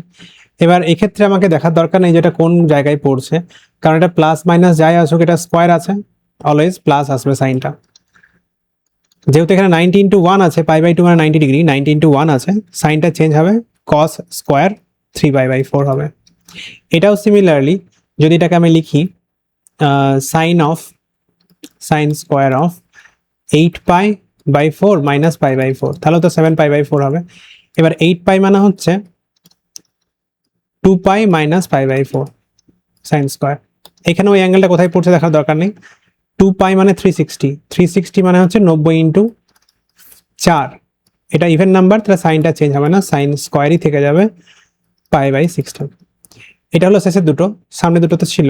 এবার এক্ষেত্রে আমাকে দেখার দরকার নেই যেটা কোন জায়গায় পড়ছে, কারণ এটা প্লাস মাইনাস যাই আসুক এটা স্কোয়ার আছে, অলওয়েজ প্লাস আসবে সাইনটা। যেহেতু এখানে 90 ইন্টু 1 আছে, পাই বাই 2 মানে 90 ডিগ্রি, 90 ইন্টু 1 আছে, সাইনটা চেঞ্জ হবে, কস স্কোয়ার 3 পাই বাই 4 হবে। এটাও সিমিলারলি যদি এটাকে আমি লিখি sine square of 8 pi by 4 minus pi by 4, তাহলে তো 7 পাই বাই 4 হবে। এবার 8 পাই মানে হচ্ছে 2 pi minus pi by 4 sine square. এখানে ওই অ্যাঙ্গেলটা কোথায় পড়ছে দেখার দরকার নেই। 2 পাই মানে 360, 360 মানে হচ্ছে 90 ইন্টু 4, এটা ইভেন নাম্বার, তাহলে সাইনটা চেঞ্জ হবে না, সাইন স্কোয়ারই থেকে যাবে পাই বাই 16। এটা হলো শেষের দুটো, সামনে দুটো তো ছিল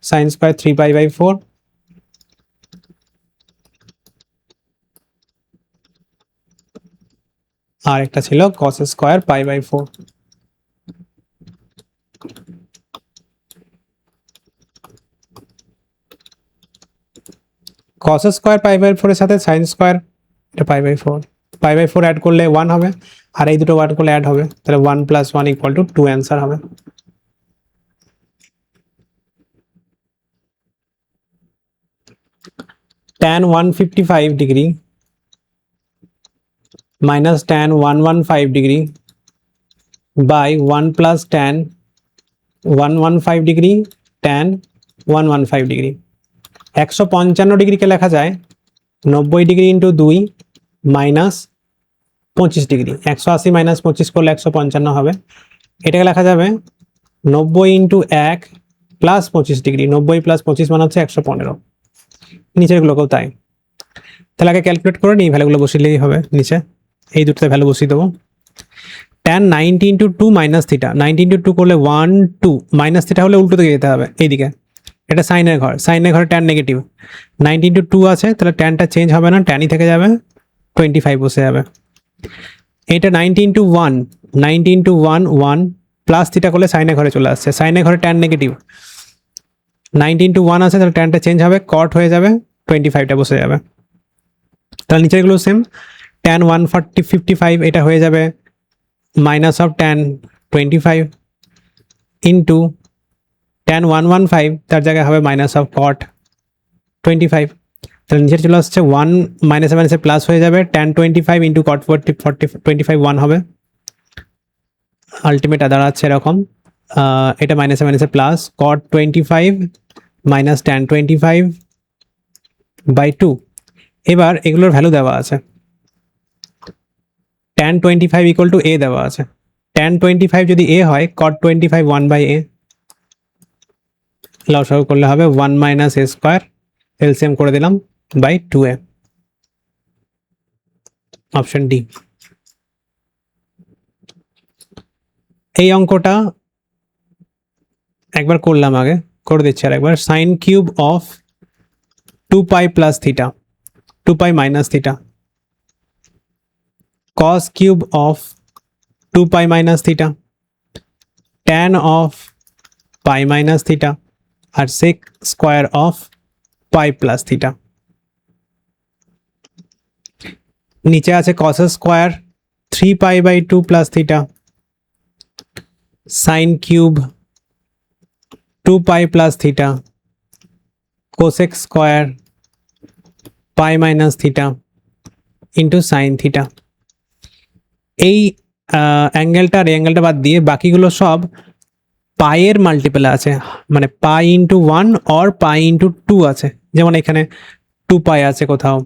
সাইন স্কোয়ার 3 পাই বাই 4, আর একটা ছিল cos square pi by 4। Cos square pi by 4 এর সাথে সাইন স্কোয়ার এটা pi by 4, pi by 4 add করলে 1 হবে, আর এই দুটো অ্যাড করলে অ্যাড হবে, তাহলে 1 প্লাস 1 ইকুয়াল টু 2 অ্যান্সার হবে। tan 155 degree minus tan 115 degree by 1 plus tan 115 degree tan 115 degree. 155 ডিগ্রিকে লেখা যায় 90 degree into 2 minus 25 degree, 180 minus 25 করলে 155 হবে। এটাকে লেখা যাবে 90 ইন্টু 1 প্লাস 25 ডিগ্রি, 90 প্লাস 25 মানে হচ্ছে 115, নিচেরগুলোকেও তাই। তাহলে আগে ক্যালকুলেট করে নিই, ভ্যালুগুলো বসিলেই হবে নিচে, এই দুটোতে ভ্যালু বসিয়ে দেবো। tan 90 into 2 minus theta, 90 into 2 করলে 1 2, মাইনাস থিটা হলে উল্টো দিকে যেতে হবে এইদিকে, এটা সাইনের ঘর, সাইনের ঘরে ট্যান নেগেটিভ, 90 ইন্টু 2 আছে, তাহলে ট্যানটা চেঞ্জ হবে না, ট্যানই থেকে যাবে, 25 বসে যাবে। এটা 90 ইন্টু 1, 90 ইন্টু 1 1 প্লাস থিটা করলে সাইনের ঘরে চলে আসছে, সাইনের ঘরে ট্যান নেগেটিভ, 90 ইন্টু 1 আছে, তাহলে ট্যানটা চেঞ্জ হবে, কট হয়ে যাবে, 25টা বসে যাবে। তাহলে নিচেরগুলো সেম, ট্যান 155 এটা হয়ে যাবে minus of tan 25 into tan 115 তার জায়গায় হবে মাইনাস অফ কট 25, তাহলে নিচে চলে আসছে 1 মাইনাসে মাইনাসে প্লাস হয়ে যাবে, tan 25 ইন্টু কট 25 1 হবে, আলটিমেট দাঁড়াচ্ছে এরকম, এটা মাইনাসে মাইনাসে plus cot 25 minus tan 25 by 2। এবার এগুলোর ভ্যালু দেওয়া আছে, tan 25 ইকুয়াল টু a দেওয়া আছে, tan 25 যদি a হয় cot 25 1 বাই a, লসাগু করলে হবে 1 মাইনাস a স্কোয়ার, এলসিএম করে দিলাম বাই 2a, অপশন ডি। এই অঙ্কটা একবার করলাম, আগে করে দিচ্ছি আর একবার, sine cube of 2 pi plus theta, 2 pi minus theta, cos cube of 2 pi minus theta, tan of pi minus theta, আর sec square of pi plus theta. নিচে আছে cos square 3 pi by 2 plus theta, sin cube 2 pi plus theta, cosec square pi minus theta into sin theta. এই অ্যাঙ্গেলটা আর অ্যাঙ্গেলটা বাদ দিয়ে বাকিগুলো সব পাইয়ের মাল্টিপলে আছে, মানে pi into 1 or pi into 2 আছে। যেমন এখানে 2 পাই আছে, কোথাও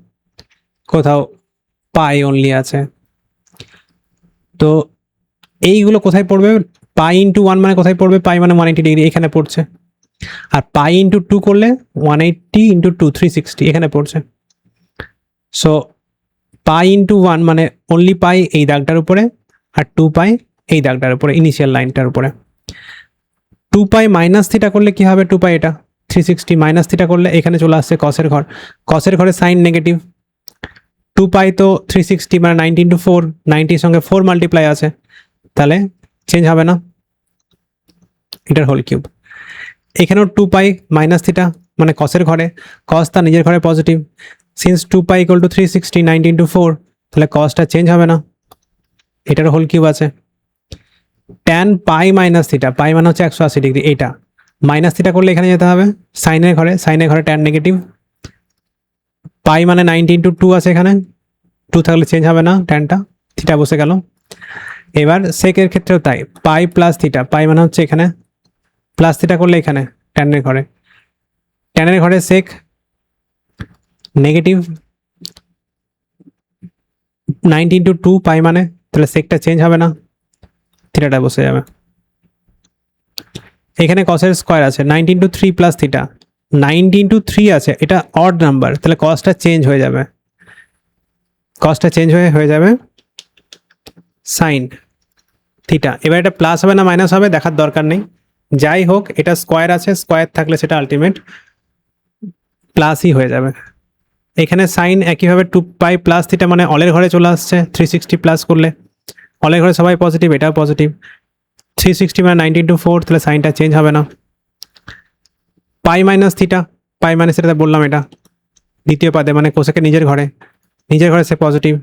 কোথাও পাই অনলি আছে। তো এইগুলো কোথায় পড়বে? পাই ইন্টু 1 মানে কোথায় পড়বে? পাই মানে 180 ডিগ্রি, এখানে পড়ছে। আর পাই ইন্টু 2 করলে 180 ইন্টু 2 360 এখানে পড়ছে। সো পাই ইন্টু 1 মানে অনলি পাই এই দাগটার উপরে, আর 2 পাই এই দাগটার উপরে, ইনিশিয়াল লাইনটার উপরে। 2 পাই মাইনাস থিটা করলে কি হবে? 2 পাই এটা 360 মাইনাস থিটা করলে এখানে চলে আসছে কসের ঘর, কসের ঘরে সাইন নেগেটিভ। 2 পাই তো 360 মানে 90 ইন্টু 4, 90 সঙ্গে 4 মাল্টিপ্লাই আছে, তাহলে চেঞ্জ হবে না, এটার হোল কিউব। এখানেও 2 পাই মাইনাস থিটা মানে কসের ঘরে, কস তার নিজের ঘরে positive. Since 2 pi equal to 360 90 into 4, তাহলে কসটা চেঞ্জ হবে না, এটার হোল কিউব আছে। ট্যান পাই মাইনাস থিটা, পাই মানে হচ্ছে 180 ডিগ্রি, এইটা মাইনাস থিটা করলে এখানে যেতে হবে সাইনের ঘরে, সাইনের ঘরে ট্যান নেগেটিভ। পাই মানে 90 ইন্টু 2 আছে, এখানে 2 থাকলে চেঞ্জ হবে না, ট্যানটা থিটা বসে গেল। এবার সেকের ক্ষেত্রেও তাই, পাই প্লাস থিটা, পাই মানে হচ্ছে এখানে, প্লাস থিটা করলে এখানে ট্যানের ঘরে, ট্যানের ঘরে সেক নেগেটিভ 90 ইন্টু 2 পাই মানে, তাহলে সেকটা চেঞ্জ হবে না, থিটাটা বসে যাবে। এখানে কসের স্কোয়ার আছে 90 ইন্টু 3 প্লাস থিটা, 90 ইন্টু 3 আছে, এটা অড নাম্বার, তাহলে কসটা চেঞ্জ হয়ে যাবে, কসটা চেঞ্জ হয়ে যাবে সাইন থিটা। এবার এটা প্লাস হবে না মাইনাস হবে দেখার দরকার নেই, যাই হোক এটা স্কোয়ার আছে, স্কোয়ার থাকলে সেটা আলটিমেট প্লাসই হয়ে যাবে। এখানে সাইন একইভাবে 2 পাই প্লাস থিটা মানে অলের ঘরে চলে আসছে, 360 প্লাস করলে অলের ঘরে সবাই পজিটিভ, এটাও পজিটিভ। 360 মানে 90 ইন্টু 4, তাহলে সাইনটা চেঞ্জ হবে না। পাই minus theta, pi minus theta বললাম এটা দ্বিতীয় পাদে মানে কোসেকের নিজের ঘরে, নিজের ঘরে সে পজিটিভ।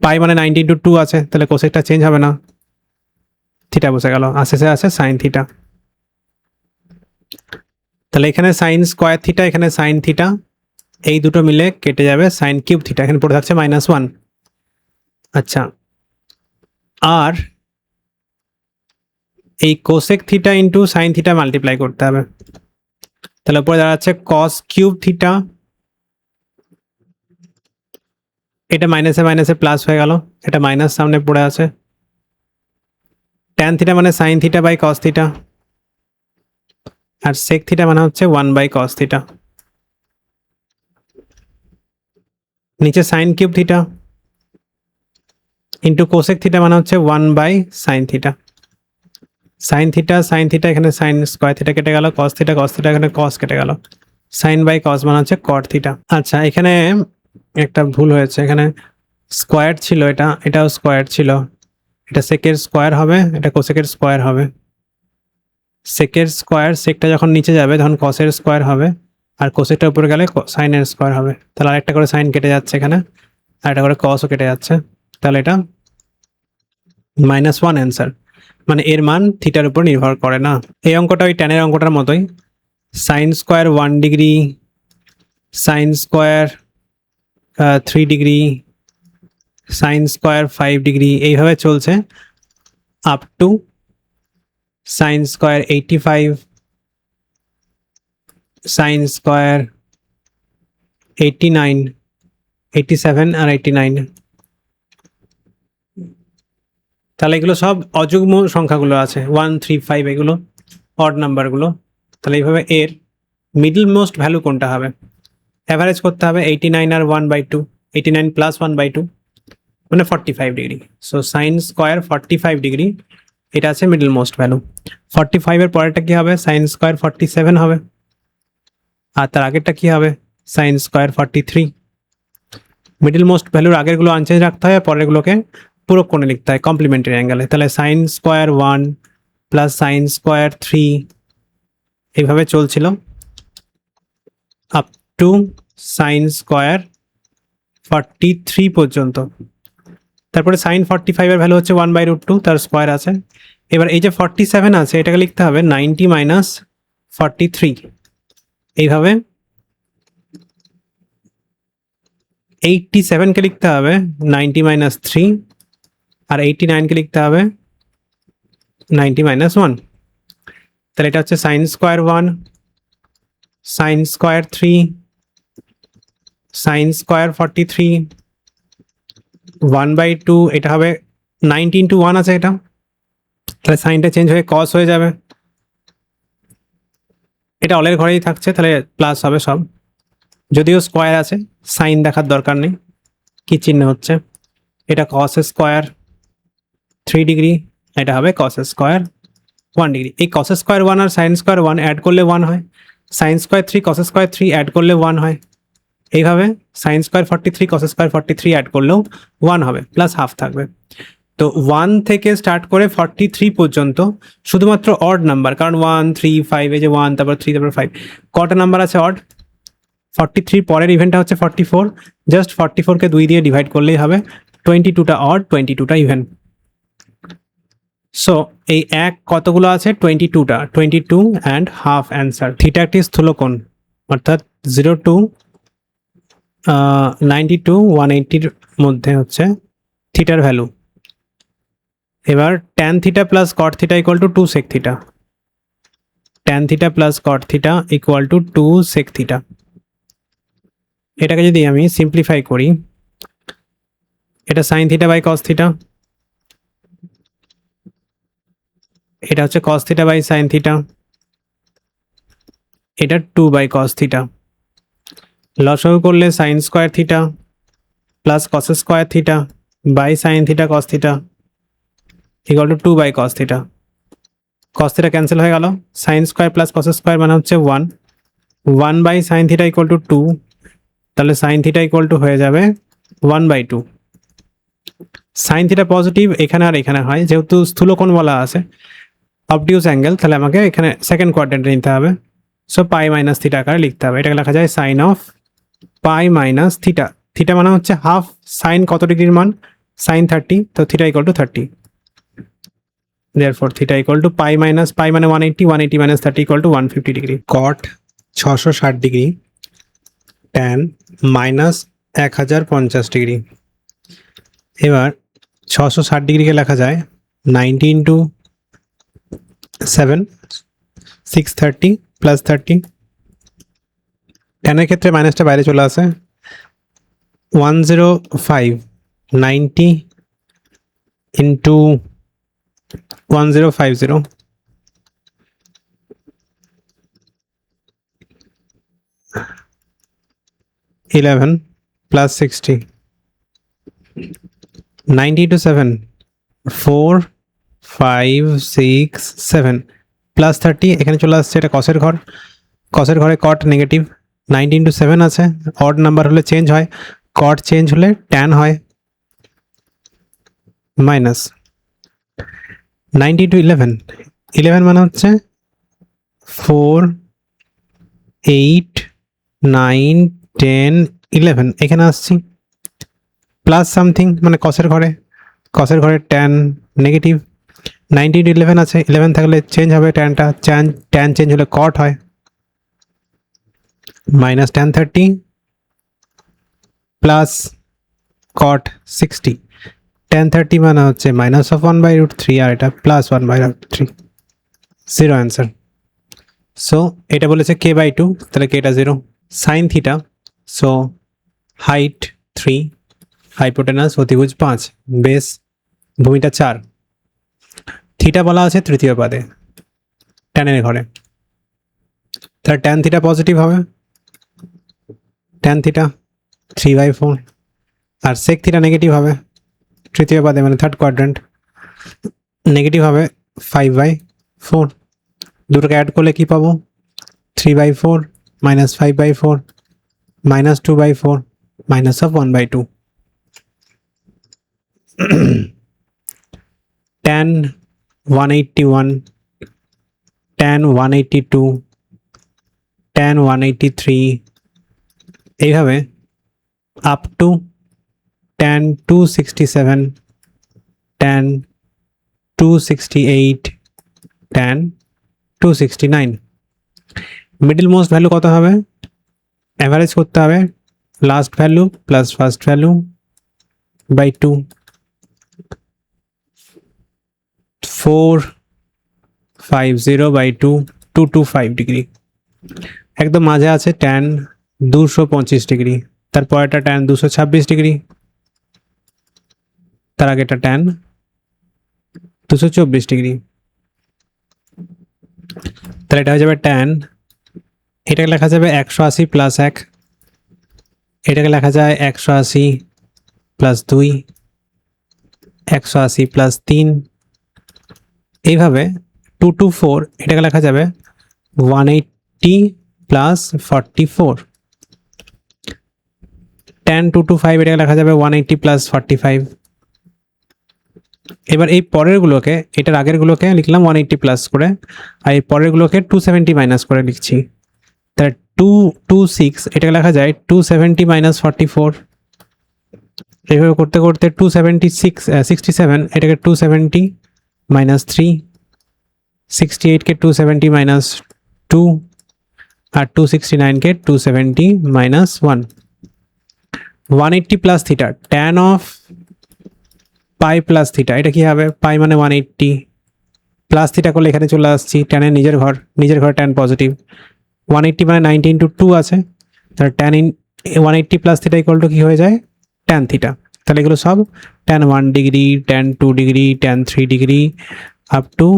পাই মানে 90 ইন্টু 2 আছে, তাহলে কোসেকটা চেঞ্জ হবে না, থিটা বসে গেল, আসে আছে সাইন থিটা। তাহলে এখানে সাইন স্কোয়ার থিটা, এখানে সাইন থিটা, এই দুটো মিলে কেটে যাবে সাইন কিউব থিটা, এখানে পড়ে থাকছে -1। আচ্ছা, আর এই cosec theta into sine theta multiply করতে হবে, তাহলে উপরে দাঁড়াচ্ছে কস কিউব থিটা, এটা মাইনাসে মাইনাসে প্লাস হয়ে গেল, এটা মাইনাস সামনে পড়ে আছে। ট্যান থিটা মানে sine theta by cos theta, আর সেক থিটা মানে হচ্ছে 1 বাই কস থিটা। নিচে sine cube theta into cosec theta মানে হচ্ছে 1 by sine theta. Sine theta এখানে সাইন স্কোয়ার থিটা কেটে গেল, কস থিটা এখানে কস কেটে গেল, সাইন বাই কস মানে হচ্ছে কট থিটা। আচ্ছা, এখানে একটা ভুল হয়েছে, এখানে স্কোয়ার ছিল, এটাও স্কোয়ার ছিল, এটা সেকের স্কোয়ার হবে, এটা কোসেকের স্কোয়ার হবে। সেকের স্কোয়ার, সেকটা যখন নিচে যাবে তখন কসের স্কোয়ার হবে, আর কোসেকটার উপরে গেলে সাইনের স্কোয়ার হবে। তাহলে আরেকটা করে সাইন কেটে যাচ্ছে এখানে, আর একটা করে কসও কেটে যাচ্ছে, তাহলে এটা -1 অ্যান্সার, মানে এর মান থিটার উপর নির্ভর করে না। এই অঙ্কটা ওই ট্যানের অঙ্কটার মতোই, sign square 1 degree, sign square 3 degree, sine square 5 degree, এইভাবে চলছে up to sine square 85, sine square 89, 87 আর 89। তাহলে এগুলো সব অযুগ্ম সংখ্যাগুলো আছে, 1 3 5, এগুলো অড নাম্বারগুলো। তাহলে এইভাবে এর মিডল মোস্ট ভ্যালু কোনটা হবে, অ্যাভারেজ করতে হবে 89 আর 1/2, 89 প্লাস 1/2 মানে 45 degree. So sine square 45 degree, এটা আছে মিডল মোস্ট ভ্যালু। 45 এর পরেরটা কি হবে? সাইন স্কোয়ার 47 হবে, আর তার আগেরটা কি হবে? Sign square 43। মিডিল মোস্ট ভ্যালুর আগেরগুলো আনচেঞ্জ রাখতে হয়, আর পরেরগুলোকে পূরক কোণে লিখতে হয় কমপ্লিমেন্টারি অ্যাঙ্গেলে। তাহলে sign square 1 plus sine square 3 এইভাবে চলছিল আপ টু সাইন স্কোয়ার 43 পর্যন্ত। তারপরে সাইন 45 এর ভ্যালু হচ্ছে 1/√2, তার স্কোয়ার আছে। এবার এই যে 47 আছে এটাকে লিখতে হবে 90 মাইনাস 43। এইভাবে 87কে লিখতে হবে 90 মাইনাস 3, আর 89কে লিখতে হবে 90 মাইনাস 1। তাহলে এটা হচ্ছে sign square 1, sign square 3, sign square 43, 1/2। এটা হবে 90 ইন্টু 1 আছে এটা, তাহলে সাইনটা চেঞ্জ হয়ে কস হয়ে যাবে। এটা অলের ঘরেই থাকছে, তাহলে প্লাস হবে সব। যদিও স্কোয়ার আছে, সাইন দেখার দরকার নেই কি চিহ্ন হচ্ছে। এটা কস স্কোয়ার 3 ডিগ্রি, এটা হবে কস স্কোয়ার 1 ডিগ্রি। এই কস স্কোয়ার 1 আর সাইন স্কোয়ার 1 অ্যাড করলে 1 হয়, sine square 3 cos square 3 add করলে 1 হয়। এইভাবে sine square 43 cos square 43 add করলেও 1 হবে, প্লাস হাফ থাকবে। তো 1 থেকে স্টার্ট করে 43 পর্যন্ত শুধুমাত্র অড নাম্বার, কারণ 1 3 5, এই যে 1 তারপর 3 তারপর 5, কটা নাম্বার আছে অড? 43 পরের ইভেন্টটা হচ্ছে 44, জাস্ট 44কে 2 দিয়ে ডিভাইড করলেই হবে। 22টা অড, 22টা ইভেন। সো এই এক কতগুলো আছে? 22টা, 22 অ্যান্ড হাফ অ্যান্সার। থিটা একটি স্থূলকোণ, অর্থাৎ 0 to 92 180-র মধ্যে হচ্ছে থিটার ভ্যালু। এবার tan theta plus cot theta equal to 2 sec theta, tan theta plus cot theta equal to 2 sec theta. এটাকে যদি আমি সিম্পলিফাই করি, এটা sine theta by cos theta, এটা হচ্ছে cos theta by sine theta, এটা 2 বাই কস থিটা। লসাগু করলে sine square theta plus cos square theta by sine theta cos theta equal to 2 by cos theta. Cos theta cancel হয়ে গেল, sine square plus cos square মানে হচ্ছে 1, 1 by sine theta equal to 2, তাহলে সাইন থিটা ইকুয়াল টু হয়ে যাবে 1/2। সাইন থিটা পজিটিভ এখানে আর এখানে হয়, যেহেতু স্থূলকোণ বলা আছে অবটিউস অ্যাঙ্গেল, তাহলে আমাকে এখানে সেকেন্ড কোয়াড্রেন্টে নিতে হবে। সো পাই মাইনাস থিটা আকারে লিখতে হবে। এটাকে লেখা যায় sine of pi minus theta. Theta মানে হচ্ছে হাফ সাইন কত ডিগ্রির মান? সাইন 30, তো theta equal to 30। therefore theta equal to pi minus pi মানে 180, 180 minus 30 equal to 150 degree. cot 660 degree, tan minus 1050 degree. এবার 660 ডিগ্রিকে লেখা যায় 90 ইন্টু 7, 630 প্লাস 30। ট্যানের ক্ষেত্রে মাইনাসটা বাইরে চলে আসে, 105 90 ইন্টু 1050, 11 plus 60, 90 to 7, 4 5 6 7 প্লাস 30। এখানে চলে আসছে এটা কসের ঘর, কসের ঘরে কট নেগেটিভ, 90 ইন্টু 7 আছে, অড নাম্বার হলে চেঞ্জ হয়, কট চেঞ্জ হলে ট্যান হয়, মাইনাস 90 টু 11, 11 মানে হচ্ছে 4 8 9 10 11, এখানে আসছি প্লাস সামথিং মানে কসের ঘরে ট্যান নেগেটিভ, 90 টু 11 আছে, 11 থাকলে চেঞ্জ হবে ট্যানটা, ট্যান চেঞ্জ হলে কট হয়, minus tan 30 plus cot 60, tan 30 মানে হচ্ছে মাইনাস অফ 1/√3 আর এটা প্লাস 1/√3, 0 অ্যান্সার। সো এটা বলেছে k/2, তাহলে কেটা 0। Sine theta, so height 3, hypotenuse অতিভুজ 5, বেস ভূমিটা 4, থিটা বলা আছে তৃতীয় পাদে ট্যানের ঘরে, তাহলে ট্যান থিটা পজিটিভ হবে, ট্যান থিটা 3/4, আর সেক থিটা নেগেটিভ হবে তৃতীয় পাদে মানে থার্ড কোয়াড্রেন্ট, নেগেটিভ হবে 5/4। দুটোকে অ্যাড করলে কি পাবো? 3/4 minus 5/4 minus 2 by 4 minus of 1 by 2. Tan 181, tan 182, tan 183 এইভাবে up to tan 267, tan 268, tan 269. Middle most value কত হবে? অ্যাভারেজ করতে হবে last value plus first value by 2, 450 by 2, 225 degree. একদম মাঝে আছে tan 225 ডিগ্রি, তারপরেটা tan 226 ডিগ্রি, তার আগেটা tan 224 ডিগ্রি। তাহলে এটা হয়ে যাবে tan, এটাকে লেখা যাবে 180 প্লাস 1, এটাকে লেখা যায় 180 প্লাস 2, 180 প্লাস 3, এইভাবে 224 এটাকে লেখা যাবে 180 প্লাস 44, tan 225 এটাকে লেখা যাবে 180 প্লাস 45। এবার এই পরেরগুলোকে, এটার আগেরগুলোকে লিখলাম 180 প্লাস করে, আর এই পরেরগুলোকে 270 মাইনাস করে লিখছি। তাহলে 226 এটাকে লেখা যায় 270 মাইনাস 44। এইভাবে করতে করতে 267 এটাকে 270 মাইনাস 3, 68কে 270 মাইনাস 2, আর 269কে 270 minus 1। 180 plus theta, tan of pi plus theta, এটা কি হবে? পাই মানে 180 প্লাস থিটা করলে এখানে চলে আসছি ট্যানের নিজের ঘর ট্যান পজিটিভ। 180 মানে 90 ইন্টু 2 আছে, তাহলে tan 180 plus theta equal to কি হয়ে যায়? Tan theta. তাহলে এগুলো সব tan 1 degree, tan 2 degree, tan 3 degree up to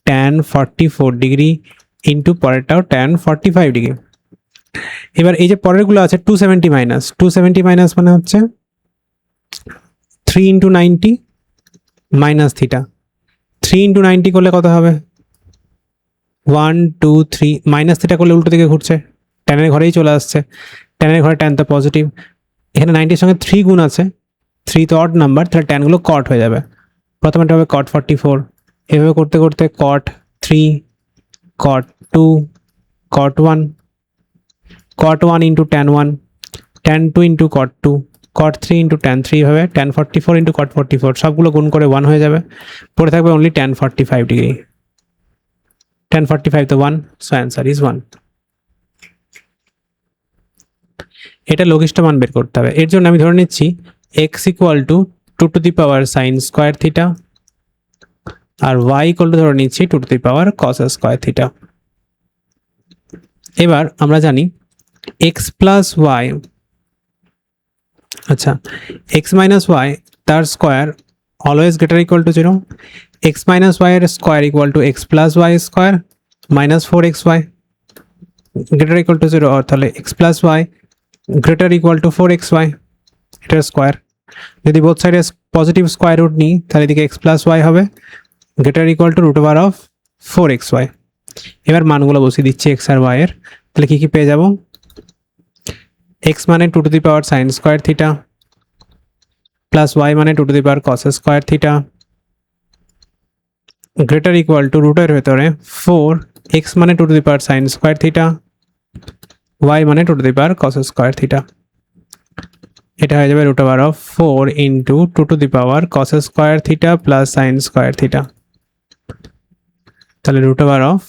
tan 44 degree into পরেরটাও ট্যান 45 ডিগ্রি। এবার এই যে পরেরগুলো আছে 270 মাইনাস মানে হচ্ছে 3 ইন্টু 90 মাইনাস থিটা। 3 ইন্টু 90 করলে কত হবে? 1 2 3, মাইনাস থিটা করলে উল্টো দিকে ঘুরছে, ট্যানের ঘরেই চলে আসছে, ট্যানের ঘরে ট্যান তো পজিটিভ, এখানে 90-র সঙ্গে 3 গুণ আছে, 3 তো অড নাম্বার, তাহলে ট্যানগুলো কট হয়ে যাবে। প্রথমেটা হবে কট 44, এভাবে করতে করতে কট 3, কট 2, কট 1, কট 1 into tan 1, tan 2 into cot 2, কট 3 ইন্টু ট্যান 3, হবে ট্যান 44 ইন্টু কট 44, সবগুলো গুণ করে 1 হয়ে যাবে, পড়ে থাকবে অনলি ট্যান 45 ডিগ্রি। ট্যান 45 তো 1, সো অ্যান্সার ইজ 1। এটা লঘিষ্ঠ মান বের করতে হবে, এর জন্য আমি ধরে নিচ্ছি x equal to 2 to the power sine square theta, আর y ইকুয়াল টু ধরে নিচ্ছি 2 to the power cos square theta. এবার আমরা জানি x প্লাস ওয়াই, আচ্ছা x মাইনাস ওয়াই তার square always greater equal to 0, x minus y এর square equal to x plus y square minus 4xy greater equal to 0, তাহলে x plus y greater equal to 4xy, এটার স্কোয়ার। যদি বোথ সাইডে পজিটিভ স্কোয়ার রুট নিই তাহলে এদিকে x প্লাস ওয়াই হবে greater equal to root over of 4xy। এবার মানগুলো বসিয়ে দিচ্ছি x আর y এর, তাহলে কি পেয়ে যাব? x মানে 2 to the power sine square theta plus y মানে 2 to the power cos square theta greater equal to রুটের ভেতরে 4, x মানে 2 to the power sine square theta, y মানে 2 to the power cos square theta. এটা হয়ে যাবে root over of 4 into 2 to the power cos square theta plus sine square theta, তাহলে root over of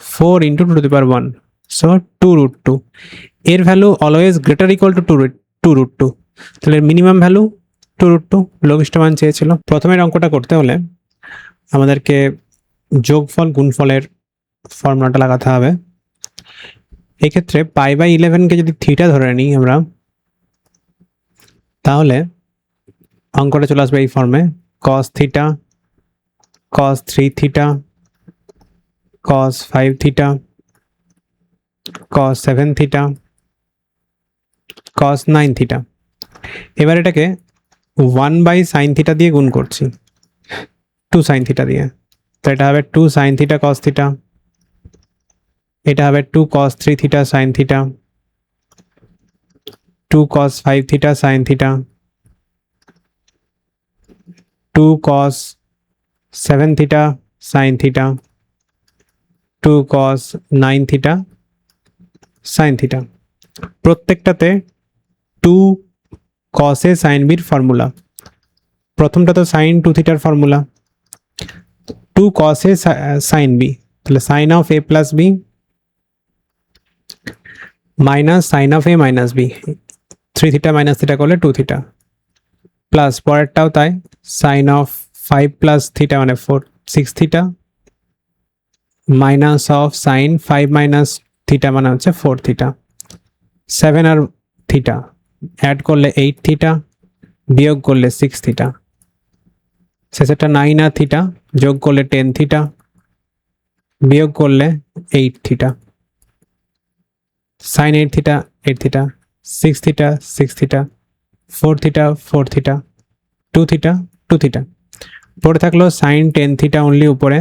4 into 2 to the power 1, so 2 root 2। এর value always greater equal to 2 root 2, তাহলে মিনিমাম ভ্যালু 2 রুট 2, লঘিষ্ঠ মান চেয়েছিল। প্রথমের অঙ্কটা করতে হলে আমাদেরকে যোগফল গুণফলের ফর্মুলাটা লাগাতে হবে। এক্ষেত্রে পাই বাই 11কে যদি থিটা ধরে নিই আমরা, তাহলে অঙ্কটা চলে আসবে এই ফর্মে, কস থিটা, কস 3 থিটা, কস 5 থিটা, কস 7 থিটা, কস 9 থিটা। এবার এটাকে 1 বাই সাইন থিটা দিয়ে গুণ করছি, 2 সাইন থিটা দিয়ে, তো এটা হবে 2 সাইন থিটা কস থিটা, এটা হবে 2 কস 3 theta sine theta, 2 cos 5 theta sin theta, 2 cos 7 theta sin theta, 2 cos 9 theta sin theta। প্রত্যেকটাতে 2 cos a sin b এর ফর্মুলা। প্রথমটা তো sin 2 থিটার formula, 2 cos a sin b, তাহলে sin of a plus b minus sin of a minus b, 3 theta minus theta করলে 2 থিটা, প্লাস পরেরটাও তাই, sin of 5 plus থিটা মানে 6 theta, minus of sin 5 minus theta মানে হচ্ছে 4 থিটা, 7 আর থিটা অ্যাড করলে 8 থিটা, বিয়োগ করলে 6 থিটা, শেষেরটা 9 আর থিটা যোগ করলে 10 থিটা, বিয়োগ করলে 8 theta, sin 8 theta 8 theta, 6 theta 6 theta, 4 theta 4 theta, 2 theta 2 theta. পড়ে থাকলো sin 10 থিটা অনলি উপরে,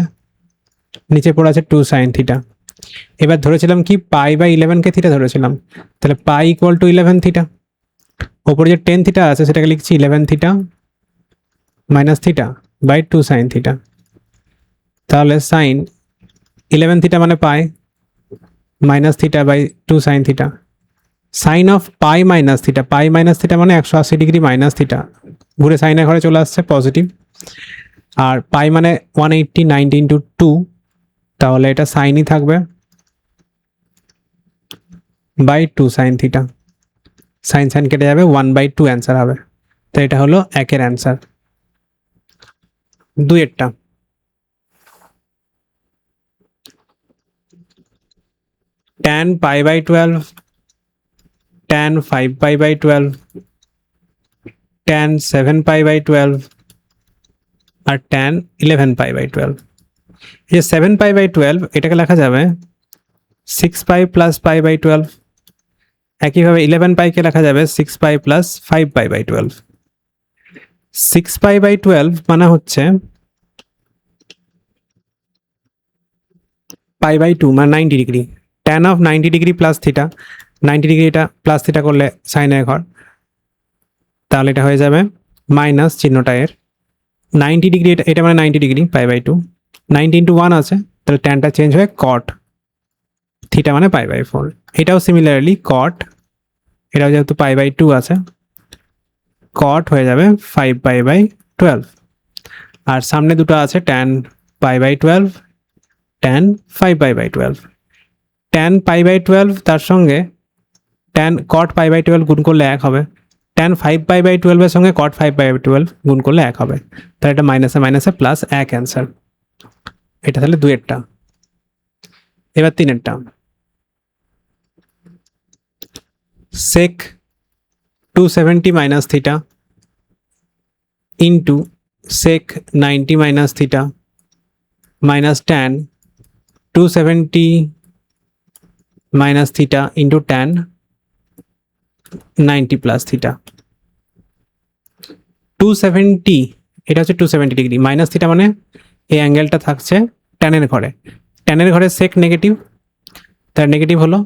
নিচে পড়ে আছে 2 sin থিটা। এবার ধরেছিলাম কি পাই বাই 11কে থিটা ধরেছিলাম, তাহলে পাই ইকুয়াল টু 11 থিটা, ওপরে যে 10 থিটা আছে সেটাকে লিখছি 11 theta minus theta by 2 sin theta. তাহলে sin 11 থিটা মানে pi minus theta by 2 sin theta, sine of pi minus theta, pi minus theta মানে 180 ডিগ্রি মাইনাস থিটা, ঘুরে সাইনের ঘরে চলে আসছে পজিটিভ, আর পাই মানে 180 90 ইন্টু 2, তাহলে এটা সাইনই থাকবে by 2 sin theta, sine sine কেটে যাবে 1/2 অ্যান্সার হবে। তো এটা হলো একের অ্যান্সার। দুইয়েরটা, tan pi by 12, tan 5 pi by 12, tan 7 pi by 12 আর tan 11 pi by 12। এই যে 7 pi by 12 এটাকে লেখা যাবে 6 pi plus pi by 12, একইভাবে 11 pi কে লেখা যাবে 6 pi plus 5 pi by 12। 6 pi by 12 মানে হচ্ছে pi by 2 মানে 90 degree, tan of 90 degree plus theta, 90 degree এটা প্লাস থিটা করলে সাইনের ঘর, তাহলে এটা হয়ে যাবে মাইনাস চিহ্নটা এর 90 ডিগ্রি, এটা মানে 90 ডিগ্রি পাই বাই 2, 90 ইন্টু 1 আছে, তাহলে ট্যানটা চেঞ্জ হয়ে কট থিটা মানে পাই বাই 4। এটাও সিমিলারলি কট, এটাও যেহেতু পাই বাই 2 আছে, কট হয়ে যাবে 5 পাই বাই 12, আর সামনে দুটো আছে tan pi by 12, tan 5 pi by 12। Tan pi by 12 তার সঙ্গে ট্যান কট পাই বাই 12 গুণ করলে 1 হবে, ট্যান 5 পাই বাই 12 এর সঙ্গে কট 5 পাই বাই 12 গুণ করলে 1 হবে, তাহলে এটা মাইনাসে মাইনাসে প্লাস 1 অ্যান্সার। এটা তাহলে দুইয়েরটা। এবার তিনেরটা, sec 270 minus theta into sec 90 minus theta minus tan 270 minus theta into tan 90 plus theta. 270 এটা হচ্ছে 270 ডিগ্রি, মাইনাস থিটা মানে এই অ্যাঙ্গেলটা থাকছে ট্যানের ঘরে, ট্যানের ঘরে সেক নেগেটিভ, তার নেগেটিভ হলো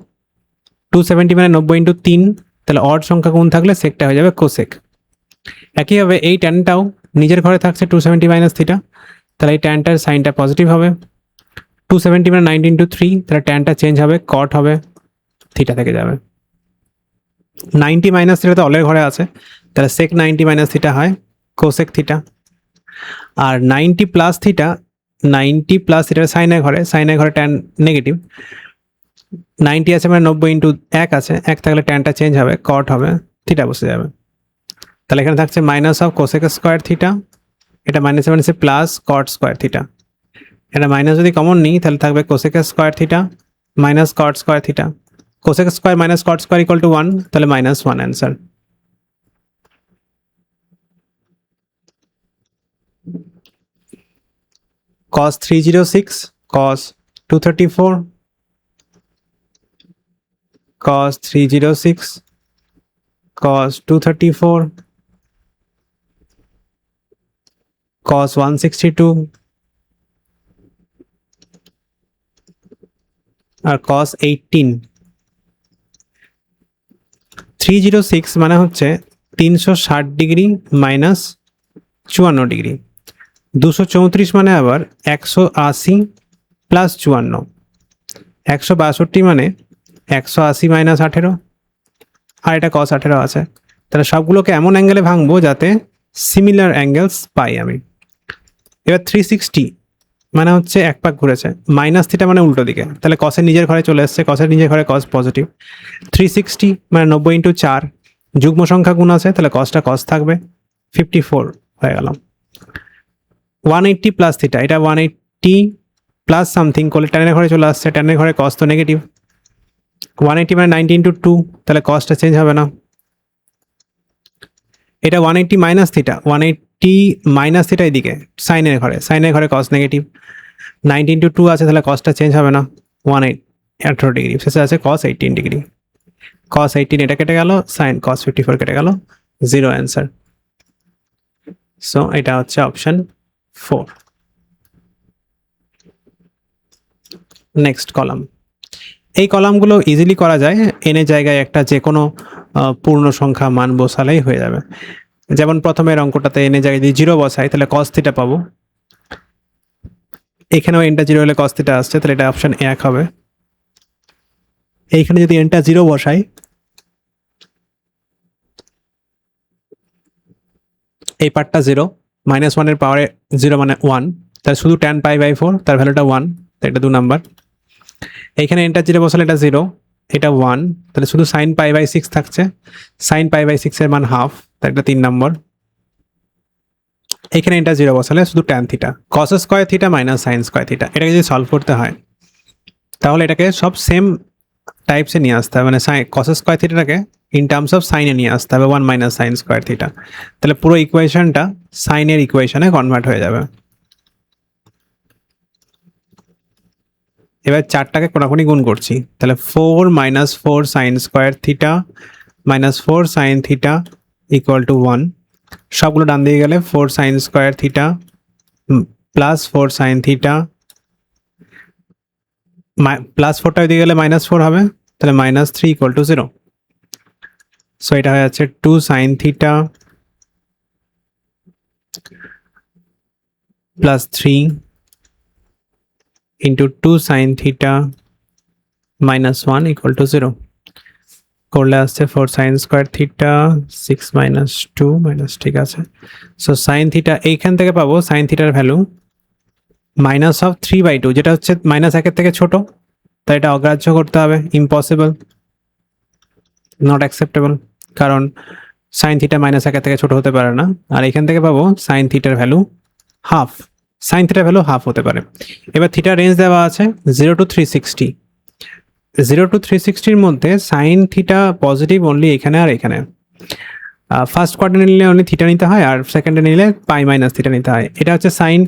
270 মানে 90 ইন্টু 3, তাহলে অড সংখ্যা গুণ থাকলে সেকটা হয়ে যাবে কোসেক। একইভাবে এই ট্যানটাও নিজের ঘরে থাকছে 270 মাইনাস থিটা, তাহলে এই ট্যানটার সাইনটা পজিটিভ হবে, 270 মানে 90 ইন্টু 3, তাহলে ট্যানটা চেঞ্জ হবে কট হবে, থিটা থেকে যাবে। 90 মাইনাস থিটা তো অলের ঘরে আছে, তাহলে সেক 90 মাইনাস থিটা হয় কোসেক থিটা, আর 90 প্লাস থিটা, 90 প্লাস থিটার সাইনের ঘরে ট্যান নেগেটিভ, 90 আছে মানে 90 ইন্টু 1 আছে, 1 থাকলে ট্যানটা চেঞ্জ হবে কট হবে, থিটা বসে যাবে। তাহলে এখানে থাকছে minus of cosec square theta, এটা মাইনাসে মাইনাসে প্লাস কট স্কোয়ার থিটা, এটা মাইনাস যদি কমন নিই তাহলে থাকবে cosec square theta minus cot square theta, cosec square minus cot square equal to 1, তাহলে -1 answer. cos 306, cos 234, cos 306, cos 234, cos 162 আর cos 18, 306 মানে হচ্ছে 360 ডিগ্রি মাইনাস 54 ডিগ্রি। 234 মানে আবার 180 প্লাস 54। 162 মানে 180 মাইনাস 18, আর এটা cos 18 আছে। তাহলে সবগুলোকে এমন অ্যাঙ্গেলে ভাঙবো যাতে সিমিলার অ্যাঙ্গেলস পাই আমি। এবার 360 মানে হচ্ছে এক পাক ঘুরেছে, মাইনাস থিটা মানে উল্টো দিকে, তাহলে কসের নিজের ঘরে চলে এসছে, কসের নিজের ঘরে কস পজিটিভ। 360 মানে 90 ইন্টু 4, যুগ্ম সংখ্যা গুণ আছে, তাহলে কসটা কস থাকবে, 54 হয়ে গেল। 180 প্লাস থিটা, এটা 180 প্লাস সামথিং করলে ট্যানের ঘরে চলে আসছে, ট্যানের ঘরে কস তো নেগেটিভ। 180 মানে 90 ইন্টু 2, তাহলে কসটা চেঞ্জ হবে না। এটা 180 মাইনাস থিটা, 180 মাইনাস থিটা এদিকে সাইনের ঘরে, সাইনের ঘরে কস নেগেটিভ। 90 ইন্টু 2 আছে, তাহলে কসটা চেঞ্জ হবে না, 18 ডিগ্রি। শেষে আছে কস 18 ডিগ্রি। কস 18 এটা কেটে গেল, সাইন কস 54 কেটে গেল, 0 অ্যান্সার। সো এটা হচ্ছে অপশন 4। Next column. এই কলামগুলো ইজিলি করা যায়, এন এর জায়গায় একটা যে কোনো পূর্ণ সংখ্যা মান বসালেই হয়ে যাবে। যেমন প্রথমের অঙ্কটাতে এন এর জায়গায় যদি 0 বসাই তাহলে কস থিটা পাবো, এখানেও এনটা 0 হলে কস থিটা আসছে, তাহলে এটা অপশন 1 হবে। এইখানে যদি এনটা 0 বসাই, এই পার্টটা 0, -1 এর পাওয়ারে 0 মানে 1, তাহলে শুধু tan π/4, তার ভ্যালুটা 1, তাই এটা 2 নাম্বার। এইখানে এনটা 0 বসালে এটা 0, এটা 1, তাহলে শুধু sin π/6 থাকছে, sin π/6 এর মান হাফ, তাই এটা 3 নম্বর। এখানে এটা 0 বসালে শুধু tan theta, cos square theta minus sin square theta. এটাকে যদি সলভ করতে হয় তাহলে এটাকে সব সেম টাইপসে নিয়ে আসতে হবে, মানে cos স্কয়ার থিটাটাকে ইন টার্মস অফ সাইনে নিয়ে আসতে হবে, 1 মাইনাস sin স্কয়ার থিটা। তাহলে পুরো ইকুয়েশনটা সাইনের ইকুয়েশনে কনভার্ট হয়ে যাবে। এবার 4টাকে কোনাকুনি গুণ করছি, তাহলে 4 minus 4 sine square theta minus 4 sign theta equal to 1। সবগুলো ডান দিয়ে গেলে 4 sine square theta plus 4 sine theta, plus 4টা দিয়ে গেলে -4 হবে, তাহলে -3 ইকুয়াল টু 0। সো এটা হয়ে যাচ্ছে 2 sine theta plus 3 into 2 sine theta -1 equal to 0। করলে আসছে 4 sine square theta 6 minus 2 minus, ঠিক আছে। সো সাইন থিটা এইখান থেকে পাবো সাইন থিটার ভ্যালু -3/2, যেটা হচ্ছে -1 থেকে ছোট, তাই এটা অগ্রাহ্য করতে হবে, ইম্পসিবল, নট অ্যাকসেপ্টেবল, কারণ সাইন থিটা -1 থেকে ছোট হতে পারে না। আর এখান থেকে পাবো সাইন থিটার ভ্যালু হাফ, সাইন থিটার ভ্যালু হাফ হতে পারে। এবার থিটার রেঞ্জ দেওয়া আছে 0 to 360, 0 to 360-র মধ্যে সাইন থিটা পজিটিভ অনলি এখানে আর এখানে। ফার্স্ট কোয়ার্টারে নিলে অনলি থিটা নিতে হয়, আর সেকেন্ডে নিলে পাই মাইনাস থিটা নিতে হয়। এটা হচ্ছে সাইন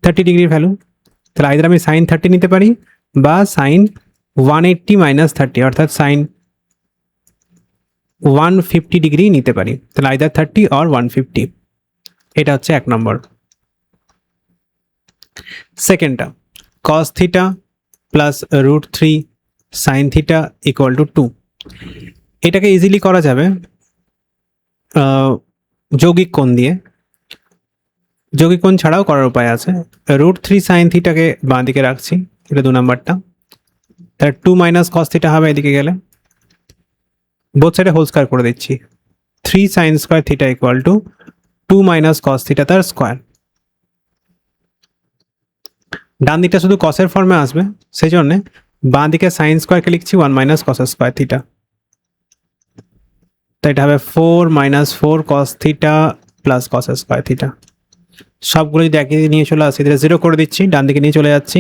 30 ডিগ্রির ভ্যালু, তাহলে আইদার আমি সাইন 30 নিতে পারি বা সাইন 180 মাইনাস 30, অর্থাৎ সাইন 150 ডিগ্রি নিতে পারি, তাহলে আইদার 30 অর 150। এটা হচ্ছে 1 নম্বর। সেকেন্ডটা cos theta plus √3 sign theta equal to 2। এটাকে ইজিলি করা যাবে যৌগিক কোণ দিয়ে, যৌগিক কোণ ছাড়াও করার উপায় আছে। √3 সাইন থিটাকে বাঁ দিকে রাখছি, এটা 2 নাম্বারটা, তাহলে 2 মাইনাস cos থিটা হবে এদিকে গেলে, বোথ সাইডে হোল স্কয়ার করে দিচ্ছি, 3 sine square theta equal to 2 minus cos theta তার স্কয়ার। ডান দিকটা শুধু কসের ফর্মে আসবে, সেই জন্য বাঁ দিকে সাইন স্কয়ারকে লিখছি 1 মাইনাস cos স্কয়ার থিটা, তাই এটা হবে 4 minus 4 cos theta plus cos square theta. সবগুলো যদি একই নিয়ে চলে আসি, এটা 0 করে দিচ্ছি, ডান দিকে নিয়ে চলে যাচ্ছি,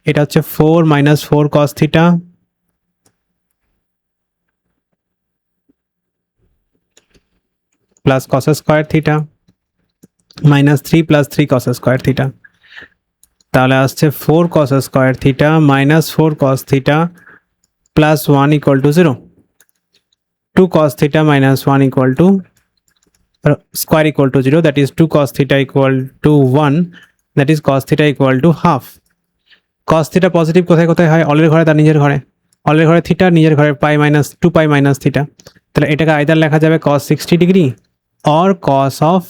এটা হচ্ছে 4 minus 4 cos theta plus cos square theta minus 3 plus 3 cos square theta, তাহলে আসছে 4 cos square theta minus 4 cos theta plus 1 equal to 0। 2 cos theta minus 1 equal to square equal to 0, that is 2 cos theta equal to 1, that is cos theta equal to half. cos theta positive কোথায় কোথায় হয়, অলের ঘরে তার নিজের ঘরে, অলের ঘরে থিটা, নিজের ঘরে পাই মাইনাস 2 পাই মাইনাস থিটা, তাহলে এটাকে আইদার লেখা যাবে cos 60 degree or cos of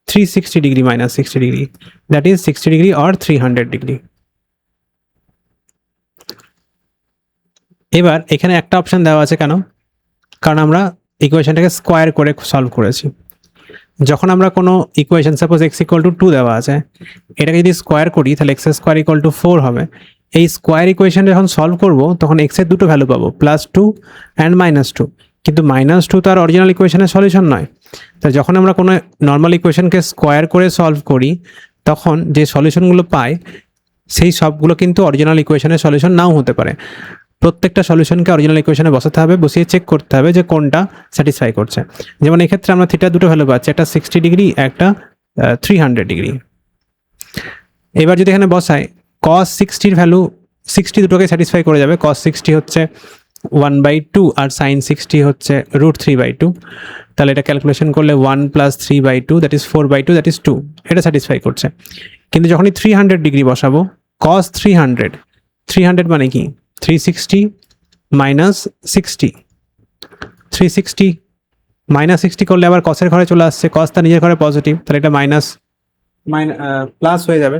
360 degree minus 60 degree, that is 60 degree or 300 degree. এবার এখানে একটা অপশন দেওয়া আছে কেন? কারণ আমরা ইকুয়েশনটাকে স্কোয়ার করে সলভ করেছি। যখন আমরা কোনো equation suppose x equal to 2 দেওয়া আছে, এটাকে যদি স্কোয়ার করি তাহলে x স্কোয়ার ইকুয়াল টু 4 হবে। এই স্কোয়ার ইকুয়েশন যখন সলভ করব তখন x এর দুটো ভ্যালু পাবো, +2 অ্যান্ড -2। কিন্তু -2 তো আর অরিজিনাল ইকুয়েশনের সলিউশন নয়। তাই যখন আমরা কোনো নর্মাল ইকুয়েশনকে স্কোয়ার করে সলভ করি তখন যে সলিউশনগুলো পাই সেই সবগুলো কিন্তু অরিজিনাল ইকুয়েশনের সলিউশন নাও হতে পারে। প্রত্যেকটা সলিউশনকে অরিজিনাল ইকুয়েশনে বসাতে হবে, বসিয়ে চেক করতে হবে যে কোনটা স্যাটিসফাই করছে। যেমন এক্ষেত্রে আমরা থিটার দুটো ভ্যালু পাচ্ছি, একটা 60 ডিগ্রি, একটা 300 ডিগ্রি। এবার যদি এখানে বসাই cos 60 ভ্যালু 60 দুটোকে স্যাটিসফাই করে যাবে। cos 60 হচ্ছে 1/2 আর sin 60 হচ্ছে √3/2। তাহলে এটা ক্যালকুলেশন করলে 1 + 3/2 দ্যাট ইজ 4/2 দ্যাট ইজ 2, এটা স্যাটিসফাই করছে। কিন্তু যখনই 300 ডিগ্রি বসাবো, cos 300 মানে কি 360 - 60, 360 - 60 করলে আবার কসের ঘরে চলে আসছে, কস তার নিজের ঘরে পজিটিভ, তাহলে এটা প্লাস হয়ে যাবে।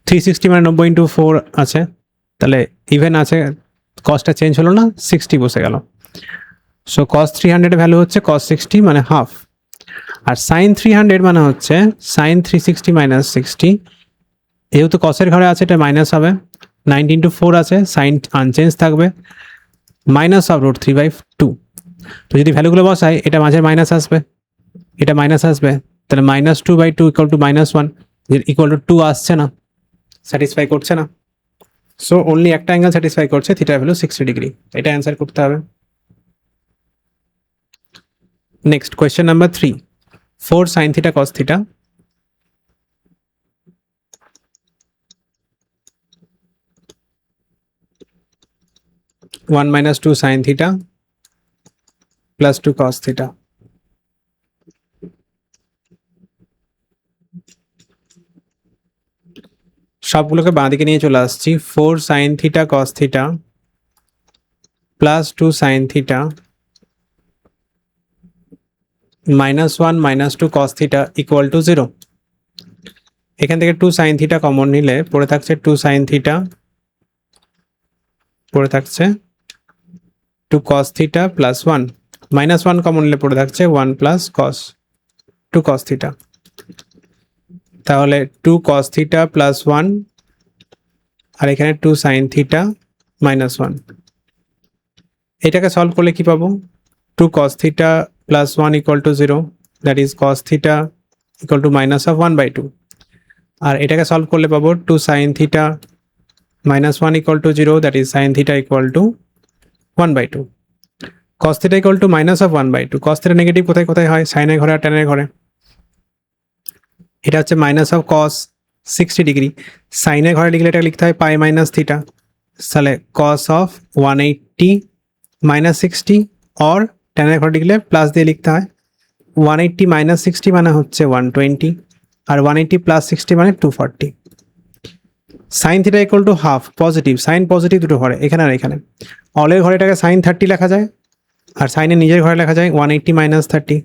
360 মানে 90 × 4 আছে, তাহলে ইভেন আছে, কসটা চেঞ্জ হলো না, 60 বসে গেল। সো cos 300 ভ্যালু হচ্ছে cos 60 মানে হাফ, আর sin 300 মানে হচ্ছে sin 360 - 60। যেহেতু কসের ঘরে আছে এটা মাইনাস হবে, 90 × 4 আছে, সাইন আনচেঞ্জ থাকবে, -√3/2। তো যদি ভ্যালুগুলো বসাই এটা মাঝে মাইনাস আসবে, এটা মাইনাস আসবে, তাহলে -2/2 = -1, ইকুয়াল টু 2 আসছে না, স্যাটিসফাই করছে না। সো অনলি একটা অ্যাঙ্গেল স্যাটিসফাই করছে, থিটার ভ্যালু 60 ডিগ্রি। এটা অ্যান্সার করতে হবে। Next question number 3, 4 sin θ cos θ 1 - 2 sin θ + 2 cos θ। সবগুলোকে বাঁ দিকে নিয়ে চলে আসছি। 4 sin θ cos θ + 2 sin θ -1 - 2 cos θ = 0। এখান থেকে 2 sin θ কমন নিলে পড়ে থাকছে 2 sin θ, পড়ে থাকছে 2 cos θ + 1, -1 কমন নিলে পড়ে থাকছে 1 + cos 2 cos θ। তাহলে 2 cos θ + 1 আর এখানে 2 sin θ -1। এটাকে সলভ করলে কি পাবো? 2 cos θ + 1 = 0, দ্যাট ইজ cos θ = -1/2। আর এটাকে সলভ করলে পাবো 2 sin θ -1 = 0, that is sin θ = 1/2। cos θ = -1/2। cos θ negative কোথায় কোথায় হয়? সাইনের ঘরে আর ট্যানের ঘরে। এটা হচ্ছে -cos 60 ডিগ্রি, সাইনের ঘরে লিখলে এটা লিখতে হয় π - θ। তাহলে cos of 180 - 60, or ট্যানের ঘরে লিখলে প্লাস দিয়ে লিখতে হয়। 180 - 60 মানে হচ্ছে 120, আর 180 + 60 মানে 240। sin θ = half, positive, sine positive দুটো ঘরে, এখানে আর এখানে। অলের ঘরে এটাকে sin 30 লেখা যায়, আর সাইনের নিজের ঘরে লেখা যায় 180 - 30।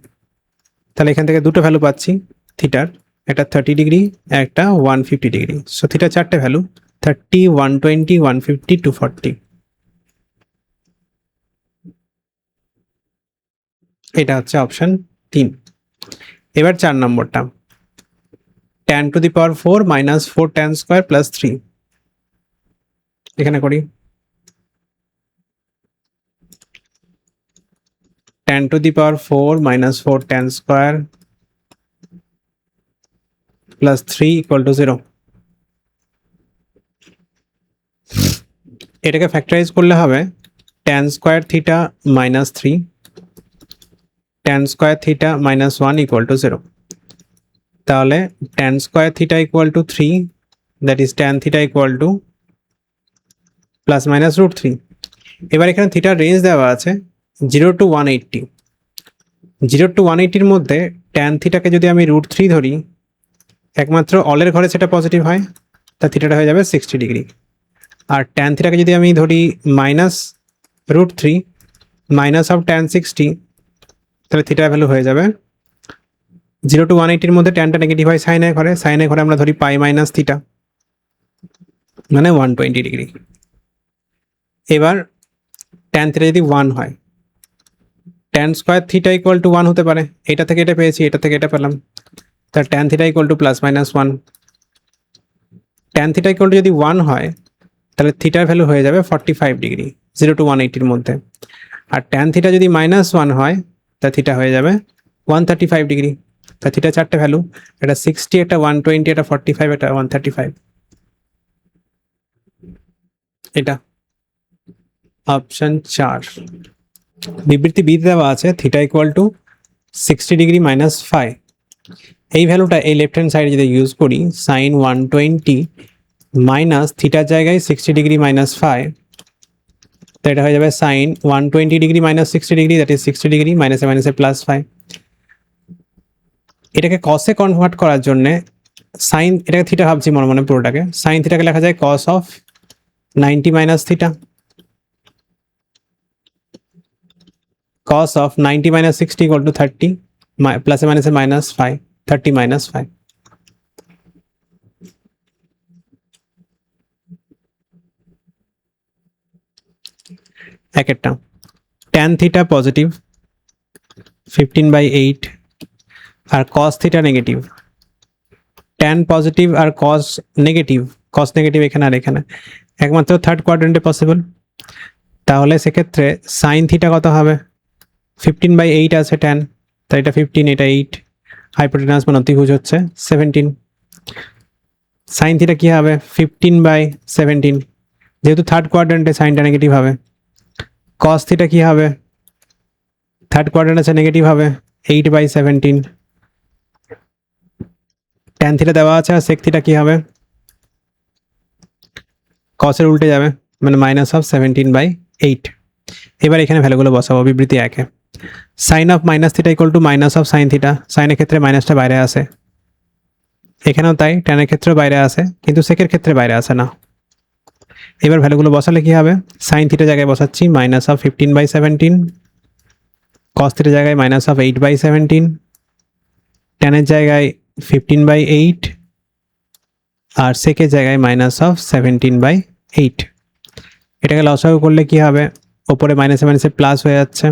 তাহলে এখান থেকে দুটো ভ্যালু পাচ্ছি থিটার, একটা 30 ডিগ্রি, একটা 150 ডিগ্রি। সো থিটার চারটে ভ্যালু 30, 120, 150, 240। এটা হচ্ছে অপশন 3। এবার 4 নম্বরটা, tan to the power 4 - 4 tan square plus 3। এখানে করি tan to the power 4 - 4 tan square plus 3 = 0। এটাকে ফ্যাক্টরাইজ করলে হবে tan square theta - 3 tan square theta -1 = 0। তাহলে tan square theta = 3, that is tan theta = ±√3। এবার এখানে থিটার রেঞ্জ দেওয়া আছে 0 to 180। 0 to 180 এর মধ্যে tan থিটাকে যদি আমি √3 ধরি, একমাত্র অলের ঘরে সেটা পজিটিভ হয়, তা থিটাটা হয়ে যাবে 60 ডিগ্রি। আর tan থিটাকে যদি আমি ধরি -√3, মাইনাস অফ ট্যান 60, তাহলে থিটার ভ্যালু হয়ে যাবে 0 to 180 মধ্যে ট্যানটা নেগেটিভ হয় সাইনের ঘরে, সাইনের ঘরে আমরা ধরি পাই মাইনাস থিটা, মানে 120 ডিগ্রি। এবার ট্যান থিটা যদি 1 হয়, tan square theta equal to 1 হতে পারে, এটা থেকে এটা পেয়েছি, এটা থেকে এটা পেলাম, তাহলে tan theta equal two plus minus 1। Tan theta equal two যদি 1 হয় তাহলে থিটার ভ্যালু হয়ে যাবে 45 ডিগ্রি 0 to 180 মধ্যে। আর ট্যান থিটা যদি মাইনাস 1 হয় তা থিটা হয়ে যাবে 135 ডিগ্রি। তা থিটা চারটে ভ্যালু, এটা 60, এটা 120, এটা 45, এটা 135। এটা অপশন 4। বিবৃতি বি দেওয়া আছে theta equal to 60 degree minus 5। এই ভ্যালুটা এই লেফট হ্যান্ড সাইডে যদি ইউজ করি, সাইন 120 মাইনাস থিটার জায়গায় 60 ডিগ্রি মাইনাস 5, তো এটা হয়ে যাবে sine 120 degree minus 60 degree, that is 60 degree মাইনাসে মাইনাসে প্লাস 5। এটাকে কসে কনভার্ট করার জন্যে সাইন, এটাকে থিটা ভাবছি মনে মনে পুরোটাকে, সাইন থিটাকে লেখা যায় cos of 90 minus theta, cos of 90 minus 60 equal to 30, plus or minus minus 5, 30 minus 5। এক একটা tan theta পজিটিভ 15/8 আর cos theta negative. tan positive আর cos নেগেটিভ, cos নেগেটিভ এখানে আর এখানে একমাত্র থার্ড কোয়াড্রেন্টে পসিবল। তাহলে সেক্ষেত্রে সাইন থিটা কত হবে, 15/8 আছে tan, তাই এটা 15, এটা 8, হাইপোটেনাস মানে অতিভুজ হচ্ছে 17। সাইন থিটা কি হবে 15/17, যেহেতু থার্ড কোয়াড্রেন্টে সাইনটা নেগেটিভ হবে। কস থিটা কি হবে, থার্ড কোয়াড্রেন্ট আছে নেগেটিভ হবে 8/17। ট্যান থিটা দেওয়া আছে, আর সেক থিটা কি হবে, কসের উল্টে যাবে, মানে মাইনাস অফ 17/8। এবার এখানে ভ্যালুগুলো বসাবো বিবৃতি একে। Sine of minus theta equal to minus of sine theta, সাইনের ক্ষেত্রে মাইনাসটা বাইরে আসে, এখানেও তাই, ট্যানের ক্ষেত্রেও বাইরে আসে, কিন্তু সেকের ক্ষেত্রে বাইরে আসে না। এবার ভ্যালুগুলো বসালে কি হবে, সাইন থিটার জায়গায় বসাচ্ছি মাইনাস অফ 15/17, কস থিটার জায়গায় মাইনাস অফ 8/17, ট্যানের জায়গায় 15/8, আর সেকের জায়গায় মাইনাস অফ 17/8। এটাকে লসাগু করলে কি হবে, ওপরে মাইনাসে মাইনাসে প্লাস হয়ে যাচ্ছে,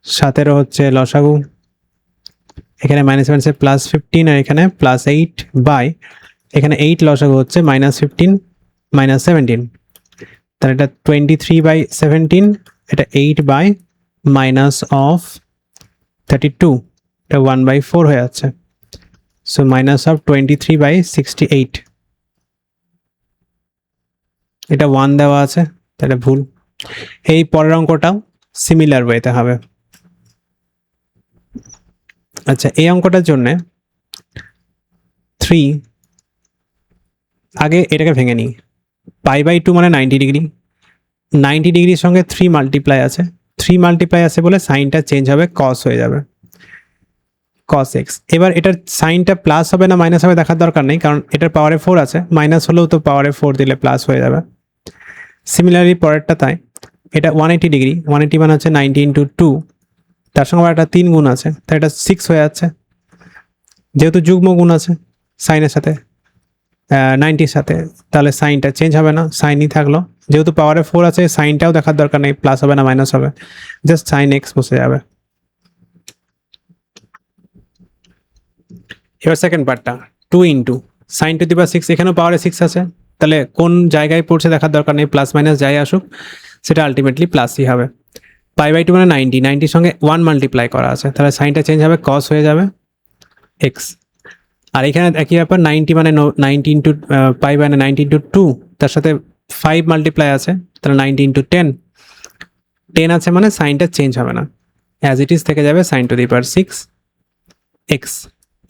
17 হচ্ছে লসাগু, এখানে মাইনাসে মাইনাসে প্লাস 15, আর এখানে প্লাস 8 বাই, এখানে 8 লসাগু হচ্ছে মাইনাস 15 মাইনাস 17, তাহলে এটা 23/17, এটা 8 বাই মাইনাস অফ 32, এটা 1/4 হয়ে যাচ্ছে, সো মাইনাস অফ 23/68। এটা 1 দেওয়া আছে, তাহলে ভুল। এই পরের অঙ্কটাও সিমিলার ওয়েতে হবে। আচ্ছা, এই অঙ্কটার জন্য 3, আগে এটাকে ভেঙে নিই, π/2 মানে 90 ডিগ্রি, 90 ডিগ্রির সঙ্গে 3 মাল্টিপ্লাই আছে, 3 মাল্টিপ্লাই আছে বলে সাইনটা চেঞ্জ হবে, কস হয়ে যাবে, cos x। এবার এটার সাইনটা প্লাস হবে না মাইনাস হবে দেখার দরকার নেই, কারণ এটার পাওয়ারে 4 আছে, মাইনাস হলেও তো পাওয়ারে 4 দিলে প্লাস হয়ে যাবে। সিমিলারলি পরেরটা তাই, এটা 180 ডিগ্রি, 180 মানে হচ্ছে 90 ইন্টু 2, তার সঙ্গে আবার একটা 3 গুণ আছে, তাই এটা 6 হয়ে যাচ্ছে, যেহেতু যুগ্ম গুণ আছে সাইনের সাথে 90-র সাথে, তাহলে সাইনটা চেঞ্জ হবে না, সাইনই থাকলো, যেহেতু পাওয়ারে 4 আছে সাইনটাও দেখার দরকার নেই, প্লাস হবে না মাইনাস হবে, জাস্ট সাইন এক্স বসে যাবে। এবার সেকেন্ড পার্টটা 2 into sign to the power 6, এখানেও পাওয়ারে 6 আছে, তাহলে কোন জায়গায় পড়ছে দেখার দরকার নেই, প্লাস মাইনাস যাই আসুক সেটা আলটিমেটলি প্লাসই হবে। π/2 মানে 90, 90-র সঙ্গে 1 মাল্টিপ্লাই করা আছে, তাহলে সাইনটা চেঞ্জ হবে, কস হয়ে যাবে এক্স। আর এখানে একই ব্যাপার, 90 মানে 90 ইন্টু পাই মানে 90 ইন্টু 2, তার সাথে 5 মাল্টিপ্লাই আছে, তাহলে 90 ইন্টু 10, 10 আছে মানে সাইনটা চেঞ্জ হবে না, অ্যাজ ইট ইজ থেকে যাবে sine to the power 6 x.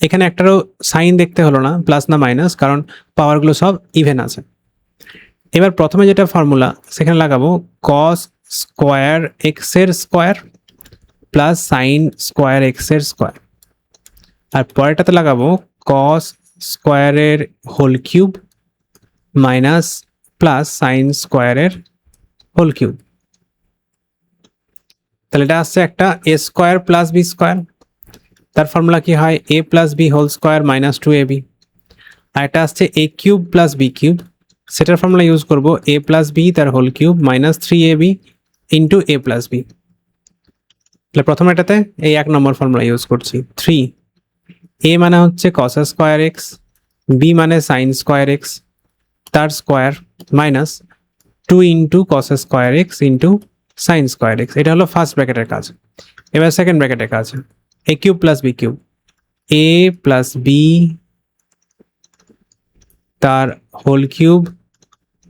এখানে একটারও সাইন দেখতে হলো না, প্লাস না মাইনাস, কারণ পাওয়ারগুলো সব ইভেন আছে। এবার প্রথমে যেটা ফর্মুলা সেখানে লাগাবো কস স্কোয়ার এক্সের স্কোয়ার প্লাস সাইন স্কোয়ার এক্সের স্কোয়ার, আর পরেরটাতে লাগাবো কস স্কোয়ারের whole cube minus plus sine স্কোয়ারের হোল কিউব। তাহলে এটা আসছে একটা a square plus b square, তার ফর্মুলা কি হয় a plus b whole square minus 2ab। আর এটা আসছে a cube plus b cube, সেটার ফর্মুলা ইউজ করব এ প্লাস বি তার whole cube minus 3ab into a plus B. তাহলে প্রথম এটাতে এই 1 নম্বর ফর্মুলা ইউজ করছি। 3 এ মানে হচ্ছে কস স্কোয়ার এক্স, বি মানে সাইন স্কোয়ার এক্স তার square minus 2 into cos square x into sine square x. এটা হলো ফার্স্ট ব্র্যাকেটের কাজ। এবার সেকেন্ড ব্র্যাকেটের কাজ, a cube plus b cube, a plus b তার whole cube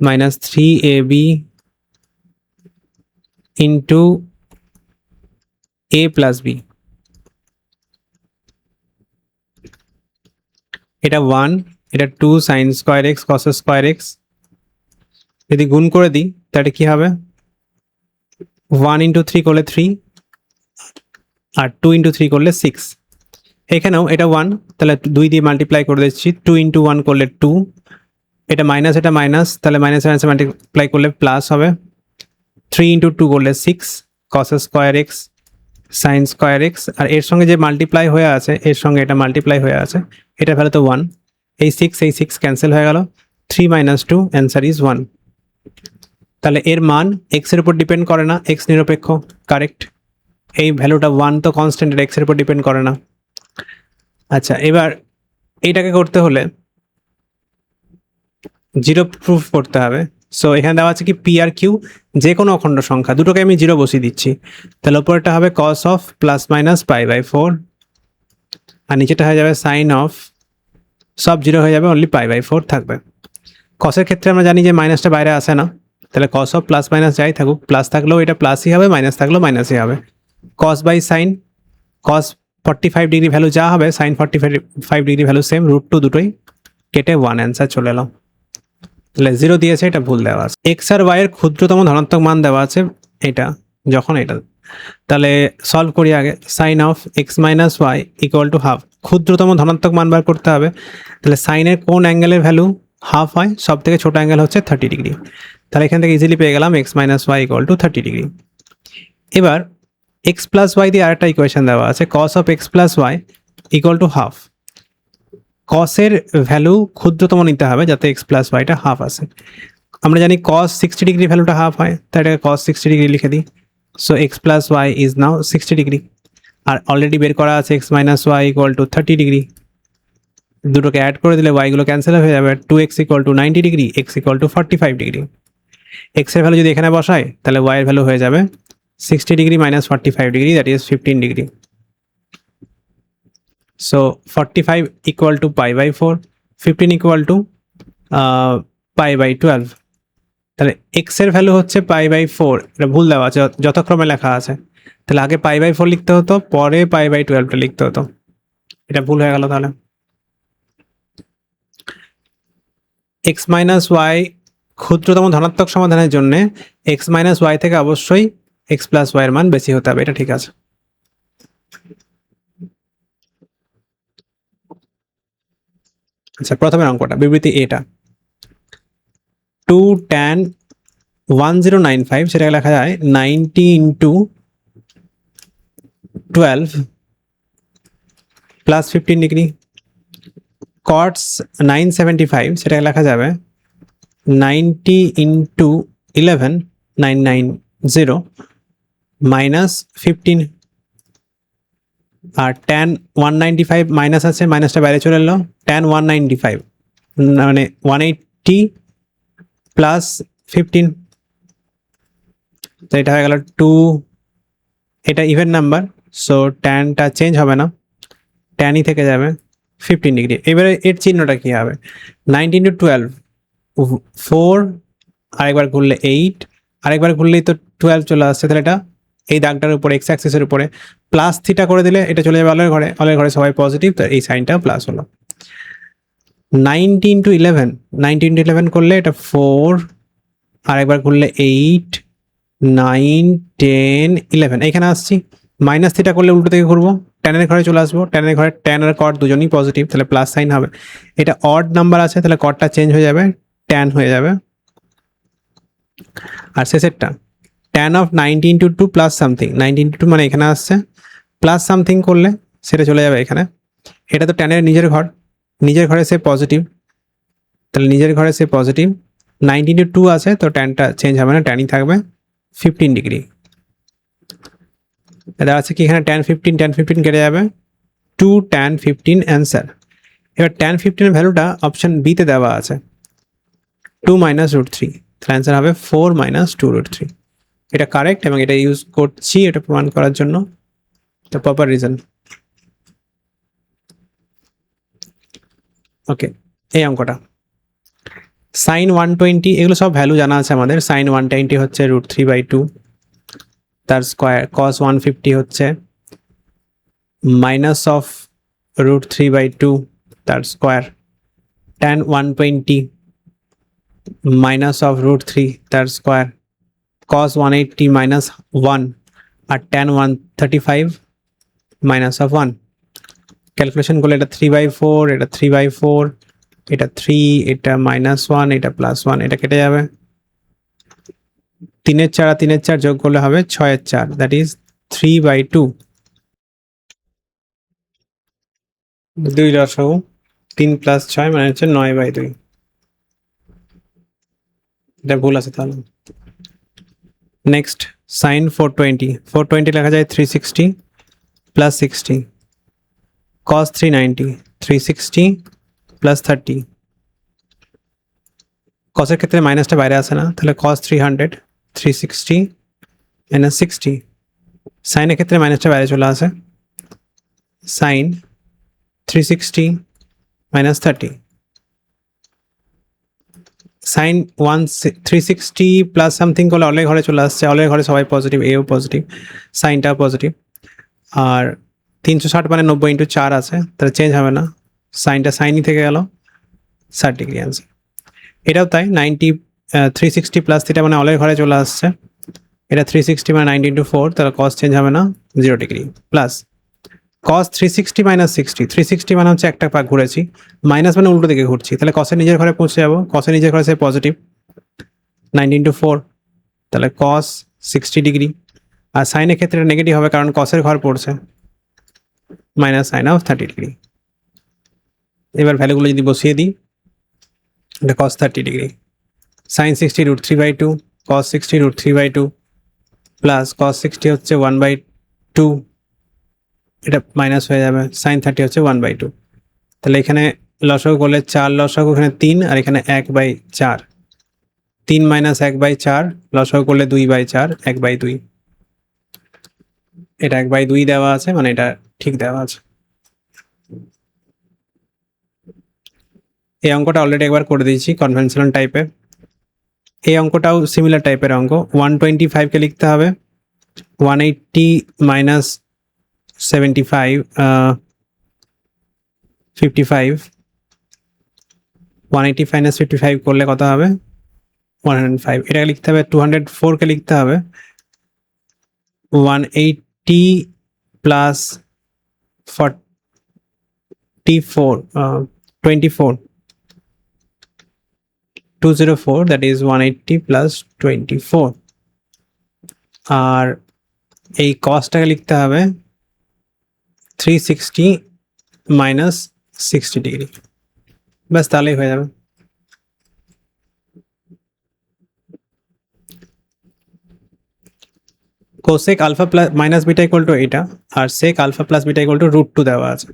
minus 3ab into a plus b. এটা 1, এটা 2 sine square x cos square x. যদি গুণ করে দিই তাহলে কি হবে 1 ইন্টু 3 করলে 3 আর 2 ইন্টু 3 করলে 6। এখানেও এটা 1, তাহলে 2 দিয়ে মাল্টিপ্লাই করে দিচ্ছি, 2 ইন্টু 1 করলে 2, এটা মাইনাস তাহলে মাইনাস মাইনাস মাল্টিপ্লাই করলে প্লাস হবে, 3 ইন্টু 2 করলে 6 cos square x sine square x. আর এর সঙ্গে যে মাল্টিপ্লাই হয়ে আছে এর সঙ্গে এটা মাল্টিপ্লাই হয়ে আছে, এটা ভ্যালু তো 1, এই 6 ক্যান্সেল হয়ে গেল, 3 মাইনাস 2 অ্যান্সার ইজ 1। তাহলে এর মান এক্সের উপর ডিপেন্ড করে না, এক্স নিরপেক্ষ, কারেক্ট। এই ভ্যালুটা 1 তো কনস্ট্যান্ট, এটা এক্সের উপর ডিপেন্ড করে না। আচ্ছা, এবার এইটাকে করতে হলে 0 প্রুফ করতে হবে। সো এখানে দেওয়া আছে কি পি আর কিউ যে কোনো অখণ্ড সংখ্যা, দুটোকে আমি 0 বসিয়ে দিচ্ছি। তাহলে উপরটা হবে কস অফ প্লাস মাইনাস π/4 আর নিচেটা হয়ে যাবে সাইন অফ, সব 0 হয়ে যাবে, অনলি π/4 থাকবে। কসের ক্ষেত্রে আমরা জানি যে মাইনাসটা বাইরে আসে না, তাহলে কস অফ প্লাস মাইনাস যাই থাকুক, প্লাস থাকলেও এটা প্লাসই হবে, মাইনাস থাকলেও মাইনাসই হবে। Cos by sine, cos 45 degree value যা হবে সাইন 45 ডিগ্রি ভ্যালু সেম, √2 দুটোই কেটে 1 অ্যান্সার চলে এলো। তাহলে 0 দিয়েছে, এটা ভুল দেওয়া আছে। এক্স আর ওয়াই এর ক্ষুদ্রতম ধনাত্মক মান দেওয়া আছে এটা, যখন এটা, তাহলে সলভ করি আগে। Sine of x minus y equal to half, ক্ষুদ্রতম ধনাত্মক মান বার করতে হবে। তাহলে সাইনের কোন অ্যাঙ্গেলের ভ্যালু হাফ হয়, সব থেকে ছোট অ্যাঙ্গেল হচ্ছে 30 ডিগ্রি। তাহলে এখান থেকে ইজিলি পেয়ে গেলাম x minus y equal to 30 degree. এবার এক্স প্লাস ওয়াই দিয়ে আরেকটা ইকুয়েশন দেওয়া আছে, cos of x plus y equal to half. কসের ভ্যালু ক্ষুদ্রতম নিতে হবে যাতে এক্স প্লাস ওয়াইটা হাফ আসে। আমরা জানি কস 60 ডিগ্রি ভ্যালুটা হাফ হয়, তাই এটাকে কস 60 ডিগ্রি লিখে দিই। So x plus y is now 60 degree. আর অলরেডি বের করা আছে x minus y equal to 30 degree, দুটোকে অ্যাড করে দিলে ওয়াইগুলো ক্যান্সেল হয়ে যাবে, 2x equal to 90 degree, x equal to 45 degree. এক্সের ভ্যালু যদি এখানে বসাই তাহলে ওয়াইয়ের ভ্যালু হয়ে যাবে 60 degree minus 45 degree, that is 15 degree. So 45 equal to π/4, 15 equal to π/12। তাহলে এক্সের ভ্যালু হচ্ছে π/4, এটা ভুল দেওয়া আছে, যথাক্রমে লেখা আছে। তাহলে আগে π/4 লিখতে হতো, পরে π/12টা লিখতে হতো, এটা ভুল হয়ে গেল। তাহলে এক্স মাইনাস ওয়াই ক্ষুদ্রতম ধনাত্মক সমাধানের জন্য এক্স মাইনাস ওয়াই থেকে অবশ্যই এক্স প্লাস ওয়াই এর মান বেশি হতে হবে, এটা ঠিক আছে। আচ্ছা, প্রথমের অঙ্কটা বিবৃতি এটা 2 tan 1095, সেটাকে লেখা যায় 90 ইন্টু 12 প্লাস 15 ডিগ্রি। কটস 975, সেটাকে লেখা যাবে 90 ইন্টু 11 990 মাইনাস 15। আর tan 195 মাইনাস আছে, মাইনাসটা বাইরে চলে এলো, tan 195 মানে 180 প্লাস 15, তো এটা হয়ে গেল 2, এটা ইভেন নাম্বার, সো ট্যানটা চেঞ্জ হবে না, ট্যানই থেকে যাবে 15 ডিগ্রি। এবারে এর চিহ্নটা কী হবে, 9 ইন্টু 12 4, আরেকবার ঘুরলে 8, আরেকবার ঘুরলেই তো 12 চলে আসছে, তাহলে এটা এই দাগটার উপরে এক্স অ্যাক্সিসের উপরে প্লাস থিটা করে দিলে এটা চলে যাবে অলের ঘরে, অলের ঘরে সবাই পজিটিভ, তো এই সাইনটা প্লাস হলো। 90 ইন্টু 11 করলে এটা 4, আরেকবার ঘুরলে 8 9 10 11, এখানে আসছি, মাইনাস থিটা করলে উল্টো থেকে ঘুরবো, ট্যানের ঘরে চলে আসবো, ট্যানের ঘরে ট্যান আর কট দুজনেই পজিটিভ, তাহলে প্লাস সাইন হবে। এটা অড নাম্বার আছে, তাহলে কটটা চেঞ্জ হয়ে যাবে, ট্যান হয়ে যাবে। আর শেষেরটা tan of 90 into 2 plus something, 90 into 2 মানে এখানে আসছে, প্লাস সামথিং করলে সেটা চলে যাবে এখানে। এটা তো ট্যানের নিজের ঘর, নিজের ঘরে সে পজিটিভ, তাহলে নিজের ঘরে সে পজিটিভ, 90 ইন্টু 2 আছে, তো ট্যানটা চেঞ্জ হবে না, ট্যানই থাকবে 15 ডিগ্রি। এটা আছে কি এখানে ট্যান 15 কেটে যাবে, 2 ট্যান 15 অ্যান্সার। এবার ট্যান 15 এর ভ্যালুটা অপশন বিতে দেওয়া আছে 2 মাইনাস রুট 3, তাহলে অ্যান্সার হবে 4 মাইনাস 2 রুট 3। এটা কারেক্ট এবং এটা ইউজ করছি এটা প্রমাণ করার জন্য, দ্য প্রপার রিজন। ওকে, এই অঙ্কটা সাইন 120, এগুলো সব ভ্যালু জানা আছে আমাদের। সাইন 120 হচ্ছে রুট 3/2 তার স্কোয়ার, কস 150 হচ্ছে মাইনাস অফ রুট 3/2 তার square, tan 120 minus of root 3 তার স্কোয়ার, কস 180 মাইনাস 1, আর ট্যান 135 মাইনাস অফ 1। ক্যালকুলেশন করলে এটা 3/4, এটা 3/4, এটা 3, এটা -1, এটা +1, এটা কেটে যাবে। 3 এর 4 আর 3 এর 4 যোগ করলে হবে 6 এর 4, দ্যাট ইজ 3/2। 2 লসাগু, 3 + 6 মানে হচ্ছে 9/2। এটা ভুল আছে তাহলে। নেক্সট সাইন 420 লেখা যায় 360 + 60, cos 390 360 + 30। কসের ক্ষেত্রে মাইনাসটা বাইরে আসে না, তাহলে cos 300 360 - 60। সাইনের ক্ষেত্রে মাইনাসটা বাইরে চলে আসে, সাইন 360 - 30। সাইন 360 প্লাস সামথিং করলে অলের ঘরে চলে আসছে, অলের ঘরে সবাই পজিটিভ, এও পজিটিভ, সাইনটাও পজিটিভ। আর 360 মানে 90 ইন্টু 4 আছে, তাহলে চেঞ্জ হবে না, সাইনটা সাইনই থেকে গেল, 60 ডিগ্রি অ্যান্সার। এটাও তাই, 360 প্লাস থিটা মানে অলের ঘরে চলে আসছে, এটা 360 মানে 90 ইন্টু 4, তাহলে কস চেঞ্জ হবে না, 0 ডিগ্রি। প্লাস cos 360 - 60, 360 মানে হচ্ছে একটা পাক ঘুরেছি, মাইনাস মানে উল্টো দিকে ঘুরছি, তাহলে কসের নিজের ঘরে পৌঁছে যাবো, কসের নিজের ঘরে সে পজিটিভ, 90 ইন্টু 4, তাহলে cos 60 ডিগ্রি। আর সাইনের ক্ষেত্রে নেগেটিভ হবে কারণ কসের ঘর পড়ছে, মাইনাস সাইন অফ 30 ডিগ্রি। এবার ভ্যালুগুলো যদি বসিয়ে দিই, এটা cos 30 degree, sine 60 root 3/2, cos 60 root 3/2 plus cos 60 হচ্ছে 1/2, এটা মাইনাস হয়ে যাবে, সাইন 30 হচ্ছে 1/2। তাহলে এখানে লসাগু করলে 4 লসাগু, এখানে 3, আর এখানে 1/4, 3 - 1/4, লসাগু করলে 2/4, 1/2। এটা 1/2 দেওয়া আছে, মানে এটা ঠিক দেওয়া আছে। এই অঙ্কটা অলরেডি একবার করে দিয়েছি কনভেনশনাল টাইপে। এই অঙ্কটাও সিমিলার টাইপের অঙ্ক। 125কে লিখতে হবে 180 - 75 55, 180 - 55 করলে কত হবে 105। এটাকে লিখতে হবে 204কে লিখতে হবে 180 প্লাস 44 24, 204, that is 180 plus 24। আর এই কসটাকে লিখতে হবে 360 minus 60 ডিগ্রি, ব্যাস তাহলেই হয়ে যাবে। Cosec alpha plus minus beta equal to এটা, আর sec alpha plus beta equal to √2 দেওয়া আছে।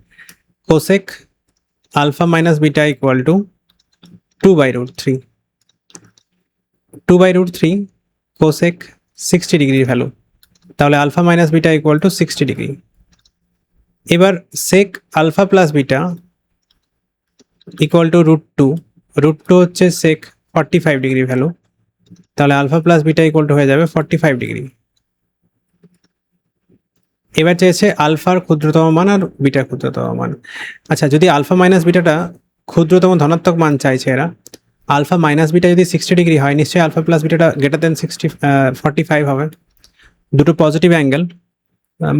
Cosec alpha minus beta equal to 2/√3, 2/√3 cosec 60 ডিগ্রির ভ্যালু, তাহলে alpha minus beta equal to 60 degree. এবার sec alpha plus beta equal to √2, √2 হচ্ছে সেক 45 ডিগ্রি ভ্যালু, তাহলে alpha plus beta equal to হয়ে যাবে 45 ডিগ্রি। এবার চেয়েছে আলফার ক্ষুদ্রতম মান আর বিটার ক্ষুদ্রতম মান। আচ্ছা, যদি আলফা মাইনাস বিটাটা ক্ষুদ্রতম ধনাত্মক মান চাইছে এরা, আলফা মাইনাস বিটা যদি 60 ডিগ্রি হয়, নিশ্চয়ই আলফা প্লাস বিটাটা গ্রেটার দেন 45 হবে। দুটো পজিটিভ অ্যাঙ্গেল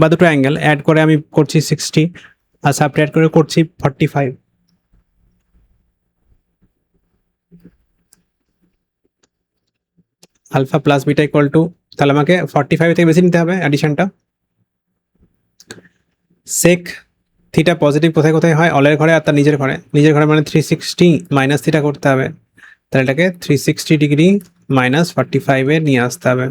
বা দুটো অ্যাঙ্গেল অ্যাড করে আমি করছি 60, আর সাবট্রাক্ট করে করছি 45। Alpha plus beta equal to তাহলে আমাকে 45 থেকে বেশি নিতে হবে অ্যাডিশনটা। সেক থিটা পজিটিভ কোথায় কোথায় হয়, অলের ঘরে আর তার নিজের ঘরে। নিজের ঘরে মানে 360 মাইনাস থিটা করতে হবে, তাহলে এটাকে 360 ডিগ্রি মাইনাস 45-এ নিয়ে আসতে হবে।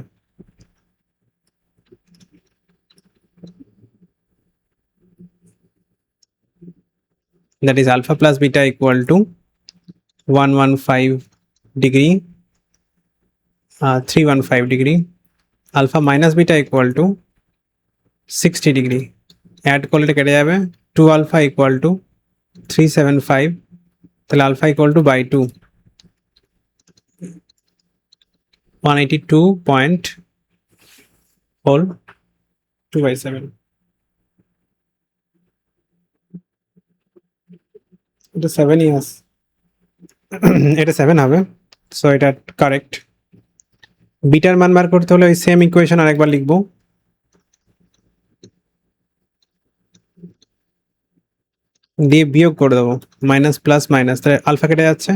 That is alpha plus beta equal to 115 degree, 315 degree. Alpha minus beta equal to 60 degree. Add করলে এটা কেটে যাবে, 2 alpha equal to 375, তাহলে alpha equal to by 2, 182.2/7. এটা 7 ইয়ার্স, এটা 7 হবে, সো এটা কারেক্ট। বিটার মান বার করতে হলে ওই সেম ইকুয়েশন আরেকবার লিখবো, দিয়ে বিয়োগ করে দেবো, মাইনাস প্লাস মাইনাস, তাহলে আলফা কেটে যাচ্ছে,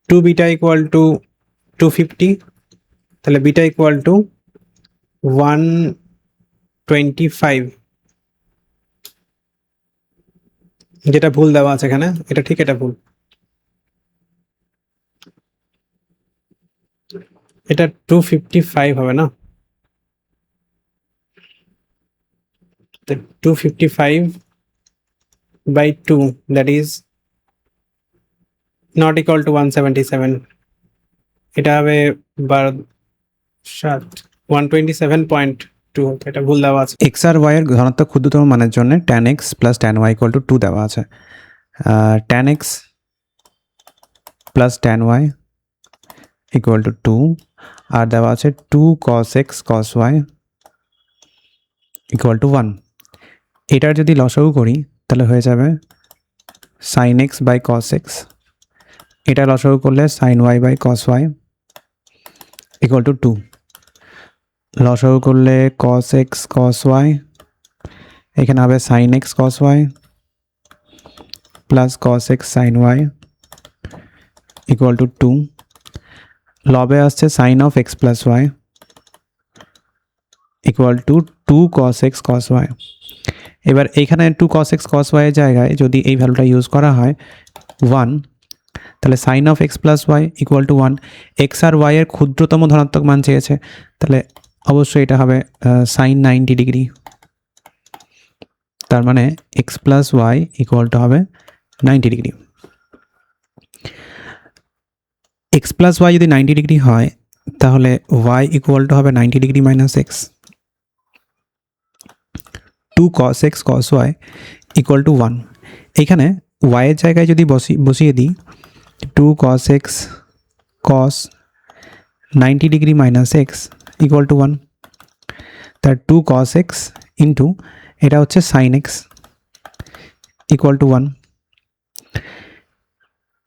2 বিটা ইকুয়াল টু 250, তাহলে বিটা ইকুয়াল টু 125, যেটা ভুল দেওয়া আছে এখানে, এটা ঠিক, এটা ভুল, এটা 255 হবে না, 255 by 2, that is not equal to 177, এটা হবে 127.2, এটা ভুল দেওয়া আছে। এক্স আর ওয়াই এর ধনাত্মক ক্ষুদ্রতম মানের জন্য tan x plus tan y equal to 2 দেওয়া আছে। tan x plus tan y equal to 2, আর দেওয়া আছে 2 cos x cos y equal to 1। এটার যদি লসাগু করি তাহলে হয়ে যাবে sin x by cos x, এটা লসাগু করলে sin y by cos y equal to 2, লসাগু করলে cos x cos y, এখানে হবে sin x cos y plus cos x sin y equal to 2, লবে আসছে sin of x plus y equal to 2 cos x cos y। এবার এইখানে 2 cos x cos y এর জায়গায় যদি এই ভ্যালুটা ইউজ করা হয় 1, তাহলে sin of x plus y equal to 1। x আর y এর ক্ষুদ্রতম ধনাত্মক মান চেয়েছে, তাহলে অবশ্যই এটা হবে sin 90 ডিগ্রি, তার মানে x plus y equal two হবে 90 ডিগ্রি। x প্লাস y যদি 90 ডিগ্রি হয় তাহলে y ইকুয়াল টু হবে 90 degree minus x, 2 cos x cos y equal to 1। এখানে y এর জায়গায় যদি বসিয়ে দিই 2 cos x cos 90 degree minus x equal to 1, তার 2 cos x ইন্টু এটা হচ্ছে sin x ইকুয়াল টু 1।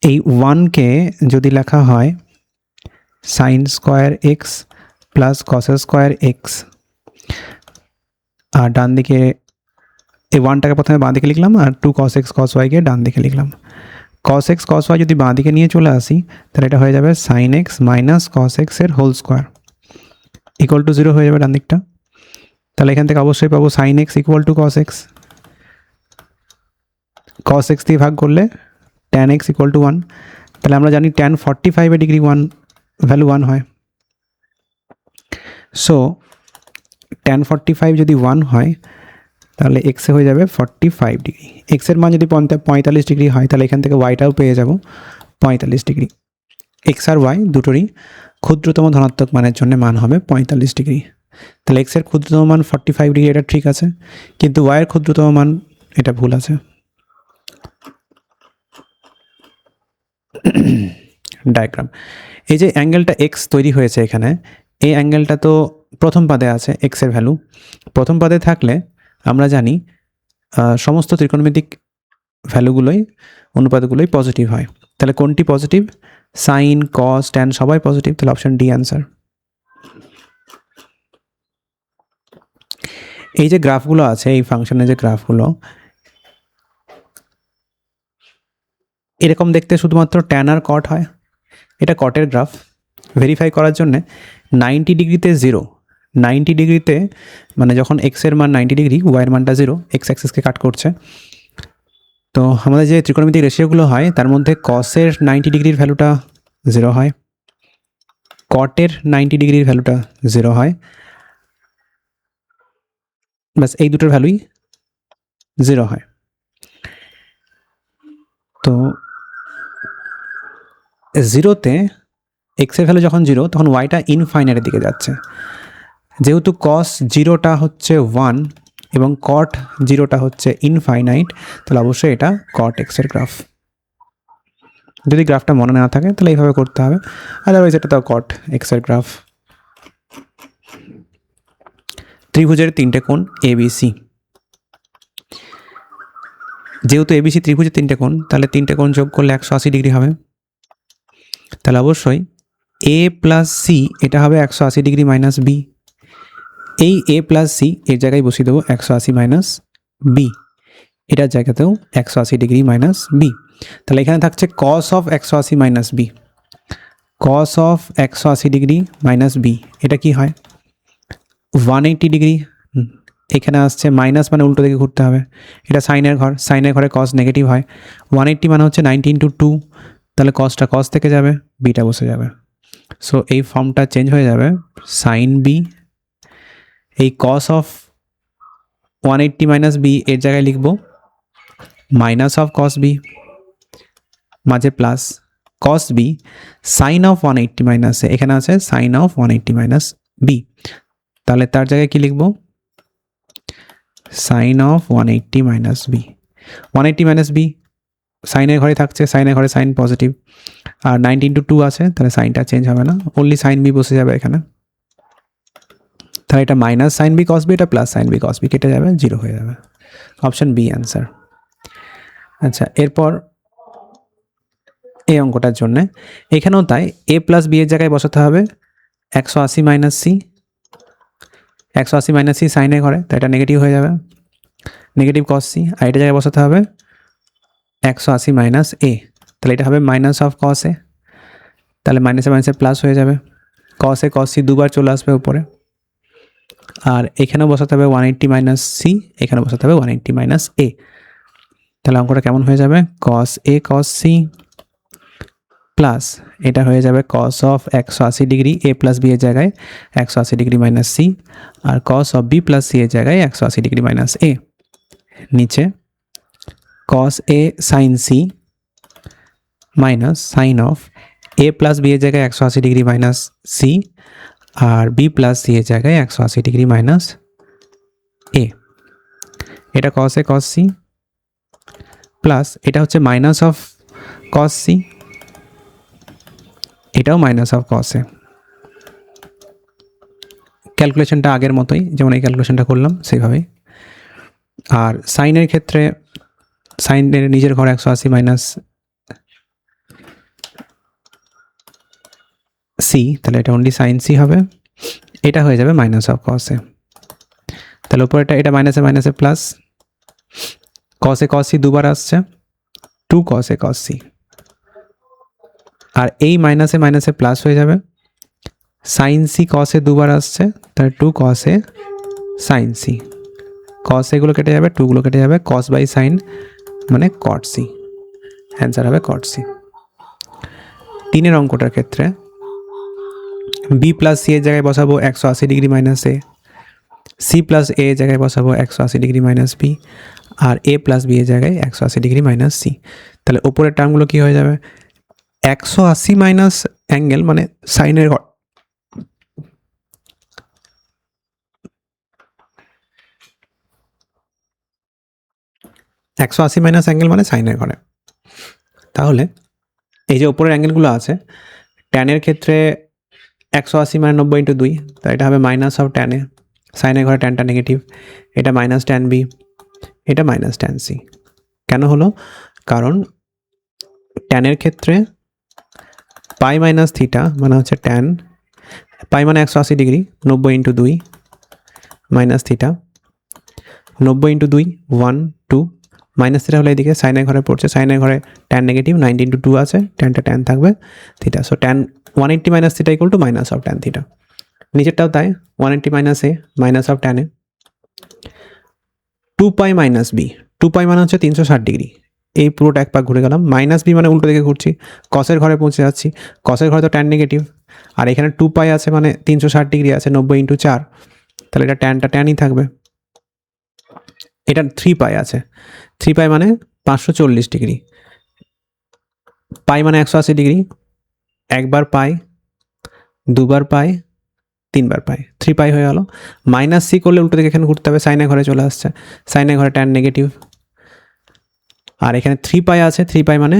এই 1কে যদি লেখা হয় sin square x plus cos square x, আর ডান দিকে এই 1টাকে প্রথমে বাঁ দিকে লিখলাম আর 2 cos x cos y কে ডান দিকে লিখলাম। cos x cos y যদি বাঁ দিকে নিয়ে চলে আসি তাহলে এটা হয়ে যাবে sin x minus cos x এর হোল স্কোয়ার ইকুয়াল টু 0 হয়ে যাবে ডান দিকটা। তাহলে এখান থেকে অবশ্যই পাবো sin x equal two cos x, cos x দিয়ে ভাগ করলে tan x ইকুয়াল টু 1, তাহলে আমরা জানি tan 45 ডিগ্রি 1 ভ্যালু 1 হয়, সো tan 45 যদি 1 হয় তাহলে x এ হয়ে যাবে 45 ডিগ্রি। x এর মান যদি 45 ডিগ্রি হয় তাহলে এখান থেকে yটাও পেয়ে যাব 45 ডিগ্রি। x আর y দুটোরই ক্ষুদ্রতম ধনাত্মক মানের জন্য মান হবে 45 ডিগ্রি। তাহলে x এর ক্ষুদ্রতম মান 45 ডিগ্রি, এটা ঠিক আছে, কিন্তু y এর ক্ষুদ্রতম মান এটা ভুল আছে। ডায়াগ্রাম, এই যে অ্যাঙ্গেলটা x তৈরি হয়েছে এখানে, এই অ্যাঙ্গেলটা তো প্রথম পাদে আছে, x এর ভ্যালু প্রথম পাদে থাকলে আমরা জানি সমস্ত ত্রিকোণমিতিক ভ্যালুগুলোই অনুপাতগুলোই পজিটিভ হয়। তাহলে কোনটি পজিটিভ? সাইন কস ট্যান সবাই পজিটিভ, তাহলে অপশন ডি অ্যান্সার। এই যে গ্রাফগুলো আছে, এই ফাংশনের যে গ্রাফগুলো এরকম দেখতে শুধুমাত্র ট্যান আর কট হয়, এটা কটের গ্রাফ। ভেরিফাই করার জন্যে 90 ডিগ্রিতে 0 90 ডিগ্রিতে মানে যখন এক্সের মান 90 ডিগ্রি ওয়াইয়ের মানটা 0, এক্স অ্যাক্সিসকে কাট করছে। তো আমাদের যে ত্রিকোণমিতিক রেশিওগুলো হয় তার মধ্যে কসের 90 ডিগ্রির ভ্যালুটা 0 হয়, কটের 90 ডিগ্রির ভ্যালুটা 0 হয়, ব্যাস এই দুটোর ভ্যালুই 0 হয়। তো 0তে এক্সের ভ্যালু যখন 0 তখন ওয়াইটা ইনফাইনাইটের দিকে যাচ্ছে। যেহেতু কস 0টা হচ্ছে 1 এবং কট 0টা হচ্ছে ইনফাইনাইট, তাহলে অবশ্যই এটা কট এক্সের গ্রাফ। যদি গ্রাফটা মনে না থাকে তাহলে এইভাবে করতে হবে, আদারওয়াইজ এটা তো কট এক্সের গ্রাফ। ত্রিভুজের 3টে কোণ এবিসি, যেহেতু এবিসি ত্রিভুজের 3টে কোণ, তাহলে 3টে কোণ যোগ করলে 180 ডিগ্রি হবে। তাহলে অবশ্যই এ প্লাস সি এটা হবে 180 ডিগ্রি মাইনাস বি। এই এ প্লাস সি এর জায়গায় বসিয়ে দেবো 180 মাইনাস বি, এটার জায়গাতেও 180 ডিগ্রি মাইনাস বি। তাহলে এখানে থাকছে cos of 180 minus B, cos of 180 degree minus B, এটা কি হয় 180 ডিগ্রি। এখানে আসছে মাইনাস মানে উল্টো দিকে ঘুরতে হবে, এটা সাইনের ঘর, সাইনের ঘরে কস নেগেটিভ হয়। 180 মানে হচ্ছে 90 × 2, তাহলে কসটা কস থেকে যাবে, বিটা বসে যাবে। সো এই ফর্মটা চেঞ্জ হয়ে যাবে, সাইন বি, এই কস অফ 180 মাইনাস বি এর জায়গায় লিখব মাইনাস অফ কস বি, মাঝে plus cos b, sine of 180 minus a, এখানে আছে সাইন অফ 180 মাইনাস বি, তাহলে তার জায়গায় কি লিখব sine of 180 minus B. 180 minus B সাইনের ঘরে থাকছে, সাইনের ঘরে সাইন পজিটিভ, আর 90 × 2 আছে, তাহলে সাইনটা চেঞ্জ হবে না, অনলি সাইন বি বসে যাবে এখানে। তাহলে এটা minus sine b cos b, এটা plus sine b cos b, কেটে যাবে, 0 হয়ে যাবে। Option b answer. আচ্ছা, এরপর এই অঙ্কটার জন্য এখানেও তাই, এ প্লাস বি এর জায়গায় বসাতে হবে 180 মাইনাস সি, 180 মাইনাস সি সাইনের ঘরে, তাই এটা নেগেটিভ হয়ে যাবে, নেগেটিভ কস সি, আর এটা জায়গায় বসাতে হবে 180 মাইনাস এ, তাহলে এটা হবে মাইনাস অফ কস এ, তাহলে মাইনাসে মাইনাসে প্লাস হয়ে যাবে, কস এ কস সি দুবার চলে আসবে উপরে, আর এখানেও বসাতে হবে 180 মাইনাস সি, এখানে বসাতে হবে 180 মাইনাস এ, তাহলে অঙ্কটা কেমন হয়ে যাবে কস এ কস সি প্লাস এটা হয়ে যাবে cos of 180 degree A plus B এর জায়গায় 180 ডিগ্রি মাইনাস সি, আর cos of B plus C এর জায়গায় 180 ডিগ্রি মাইনাস এ, নিচে cos A sine C minus sine of A plus B এর জায়গায় 180 ডিগ্রি মাইনাস সি, আর বি প্লাস সি এর জায়গায় 180 ডিগ্রি মাইনাস এ, এটা কস এ কস সি প্লাস এটা হচ্ছে মাইনাস অফ কস সি, এটাও মাইনাস অফ কস এ। ক্যালকুলেশনটা আগের মতোই, যেমন এই ক্যালকুলেশনটা করলাম সেইভাবেই। আর সাইনের ক্ষেত্রে সাইনের নিজের ঘর 180 মাইনাস সি, তাহলে এটা অনলি সাইন সি হবে, এটা হয়ে যাবে মাইনাস অফ কস এ, তাহলে উপরেটা এটা মাইনাসে মাইনাসে প্লাস, কস এ কস সি দুবার আসছে 2 কস এ কস সি, আর এই মাইনাসে মাইনাসে প্লাস হয়ে যাবে, সাইন সি কস এ দুবার আসছে, তাহলে 2 কস এ সাইন সি, কস এগুলো কেটে যাবে, 2 গুলো কেটে যাবে, কস বাই সাইন মানে কট সি, অ্যান্সার হবে কট সি। 3 অঙ্কটার ক্ষেত্রে বি প্লাস সি এর জায়গায় বসাবো 180 ডিগ্রি মাইনাস এ, সি প্লাস এ এর জায়গায় বসাবো 180 ডিগ্রি মাইনাস বি, আর এ প্লাস বি এর জায়গায় 180 ডিগ্রি মাইনাস সি, তাহলে উপরের টার্মগুলো কী হয়ে যাবে 180 মাইনাস অ্যাঙ্গেল মানে সাইনের ঘর, 180 মাইনাস অ্যাঙ্গেল মানে সাইনের ঘরে, তাহলে এই যে উপরের অ্যাঙ্গেলগুলো আছে, ট্যানের ক্ষেত্রে 180 মানে 90 × 2, তো এটা হবে মাইনাস অফ ট্যান এ, সাইনের ঘরে ট্যানটা নেগেটিভ, এটা মাইনাস ট্যান বি, এটা মাইনাস ট্যান সি। কেন হলো, কারণ ট্যানের ক্ষেত্রে পাই মাইনাস থিটা মানে হচ্ছে ট্যান, পাই মানে 180 degree, 90 × 2 minus theta, 90 × 2 1 2, minus theta হলে এদিকে সাইনের ঘরে পড়ছে, সাইনের ঘরে ট্যান নেগেটিভ, 90 × 2 আছে, ট্যানটা ট্যান থাকবে theta, so tan 180 minus theta equal to minus of tan theta, নিচেরটাও তাই, 180 minus A minus of tan A. 2 pi minus B, 2 pi মানে হচ্ছে 360 ডিগ্রি, এই পুরোটা এক পাক ঘুরে গেলাম। মাইনাস বি মানে উল্টো দিকে ঘুরছি, কসের ঘরে পৌঁছে যাচ্ছি, কসের ঘরে তো ট্যান নেগেটিভ, আর এখানে 2 পাই আছে মানে 360 ডিগ্রি আছে, 90 ইন্টু 4, তাহলে এটা ট্যানটা ট্যানই থাকবে। এটা 3 পাই আছে, 3 পাই মানে 540 ডিগ্রি, পাই মানে 180 ডিগ্রি, একবার পাই, দুবার পাই, তিনবার পাই, 3 পাই হয়ে গেল। মাইনাস সি করলে উল্টো দিকে এখানে ঘুরতে হবে, সাইনের ঘরে চলে আসছে, সাইনের ঘরে ট্যান নেগেটিভ, আর এখানে 3 পাই আছে, 3 পাই মানে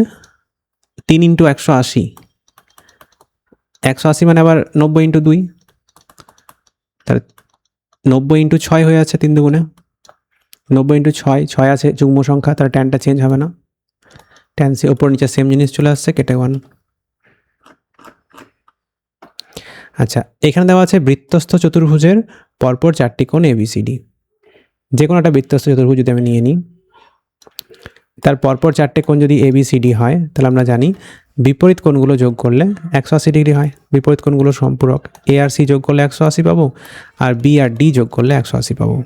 3 ইন্টু 180, 180 মানে আবার 90 ইন্টু 2, তাহলে 90 ইন্টু 6 হয়ে যাচ্ছে 3 দুগুণে, 90 ইন্টু 6, 6 আছে যুগ্ম সংখ্যা, তাহলে ট্যানটা চেঞ্জ হবে না, ট্যান সি ওপর নিচে সেম জিনিস চলে আসছে, কেটে 1। আচ্ছা, এখানে দেওয়া আছে বৃত্তস্থ চতুর্ভুজের পরপর 4টি কোণ ABCD। যে কোনো একটা বৃত্তস্থ চতুর্ভুজ যদি আমি নিয়ে নিই, তার পরপর 4টে কোণ যদি ABCD হয়, তাহলে আমরা জানি বিপরীত কোণগুলো যোগ করলে 180 ডিগ্রি হয়। বিপরীত কোণগুলো সম্পূরক, A আর C যোগ করলে 180 পাবো, আর B আর D যোগ করলে 180 পাবো।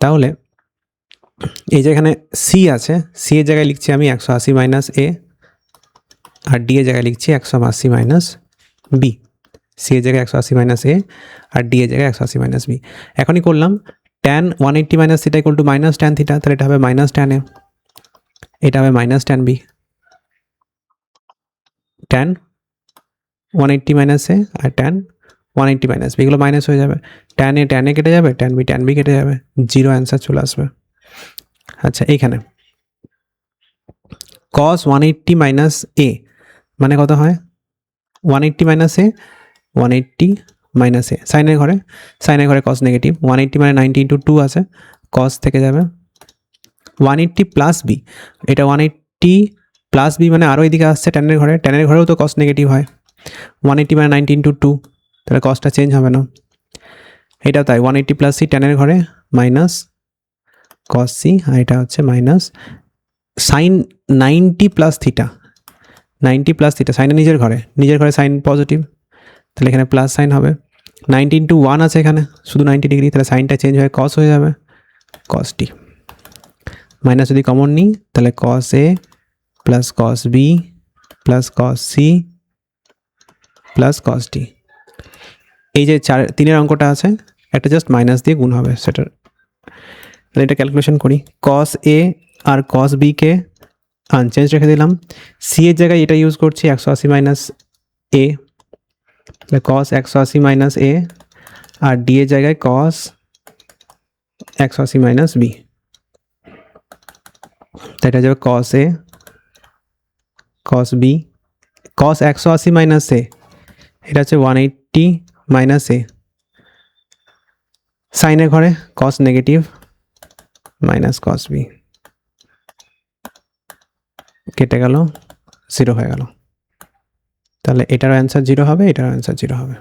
তাহলে এই যে এখানে C আছে, C এর জায়গায় লিখছি আমি 180 মাইনাস A, আর D এর জায়গায় লিখছি 180 মাইনাস B। C এর জায়গায় 180 মাইনাস A, আর D এর জায়গায় 180 মাইনাস B। এখনই করলাম tan 180 minus theta equal to minus tan theta, তাহলে এটা হবে মাইনাস ট্যান A, এটা হবে minus tan B। tan 180 minus A আর tan 180 মাইনাস B, এগুলো মাইনাস হয়ে যাবে, tan A কেটে যাবে, tan B কেটে যাবে, 0 অ্যান্সার চলে আসবে। আচ্ছা, এইখানে cos 180 মাইনাস A মানে কত হয়, 180 মাইনাস A, 180 মাইনাস A, সাইনের ঘরে cos নেগেটিভ, 180 মানে 90 ইন্টু 2 আছে, cos থেকে যাবে, 180 প্লাস B, এটা 180 প্লাস B মানে আরও এদিকে আসছে ট্যানের ঘরেও তো cos নেগেটিভ হয়, 180 মানে 90 ইন্টু 2, তাহলে cosটা চেঞ্জ হবে না। এটাও তাই, 180 প্লাস C ট্যানের ঘরে মাইনাস cos C, আর এটা হচ্ছে minus sine 90 plus theta, 90 plus theta সাইনের নিজের ঘরে সাইন পজিটিভ, তাহলে এখানে প্লাস সাইন হবে, 90 ইন্টু 1 আছে এখানে শুধু 90 ডিগ্রি, তাহলে সাইনটা চেঞ্জ হয়ে cos হয়ে যাবে, cos T। মাইনাস যদি কমন নিই তাহলে cos A plus cos B plus cos C plus cos T। এই যে 3-এর অঙ্কটা আছে, একটা জাস্ট মাইনাস দিয়ে গুণ হবে সেটার, তাহলে এটা ক্যালকুলেশন করি। cos A আর cos B কে আনচেঞ্জ রেখে দিলাম, C এর জায়গায় এটা ইউজ করছি 180 মাইনাস A, তাহলে cos 180 মাইনাস A, আর D এর জায়গায় cos 180 মাইনাস B, তাই এটা যাবে cos A cos B, cos 180 minus A, এটা হচ্ছে 180 মাইনাস A, সাইনের ঘরে cos negative minus cos B, কেটে গেল, 0 হয়ে গেল, তাহলে এটারও অ্যান্সার 0 হবে, এটারও অ্যান্সার 0 হবে।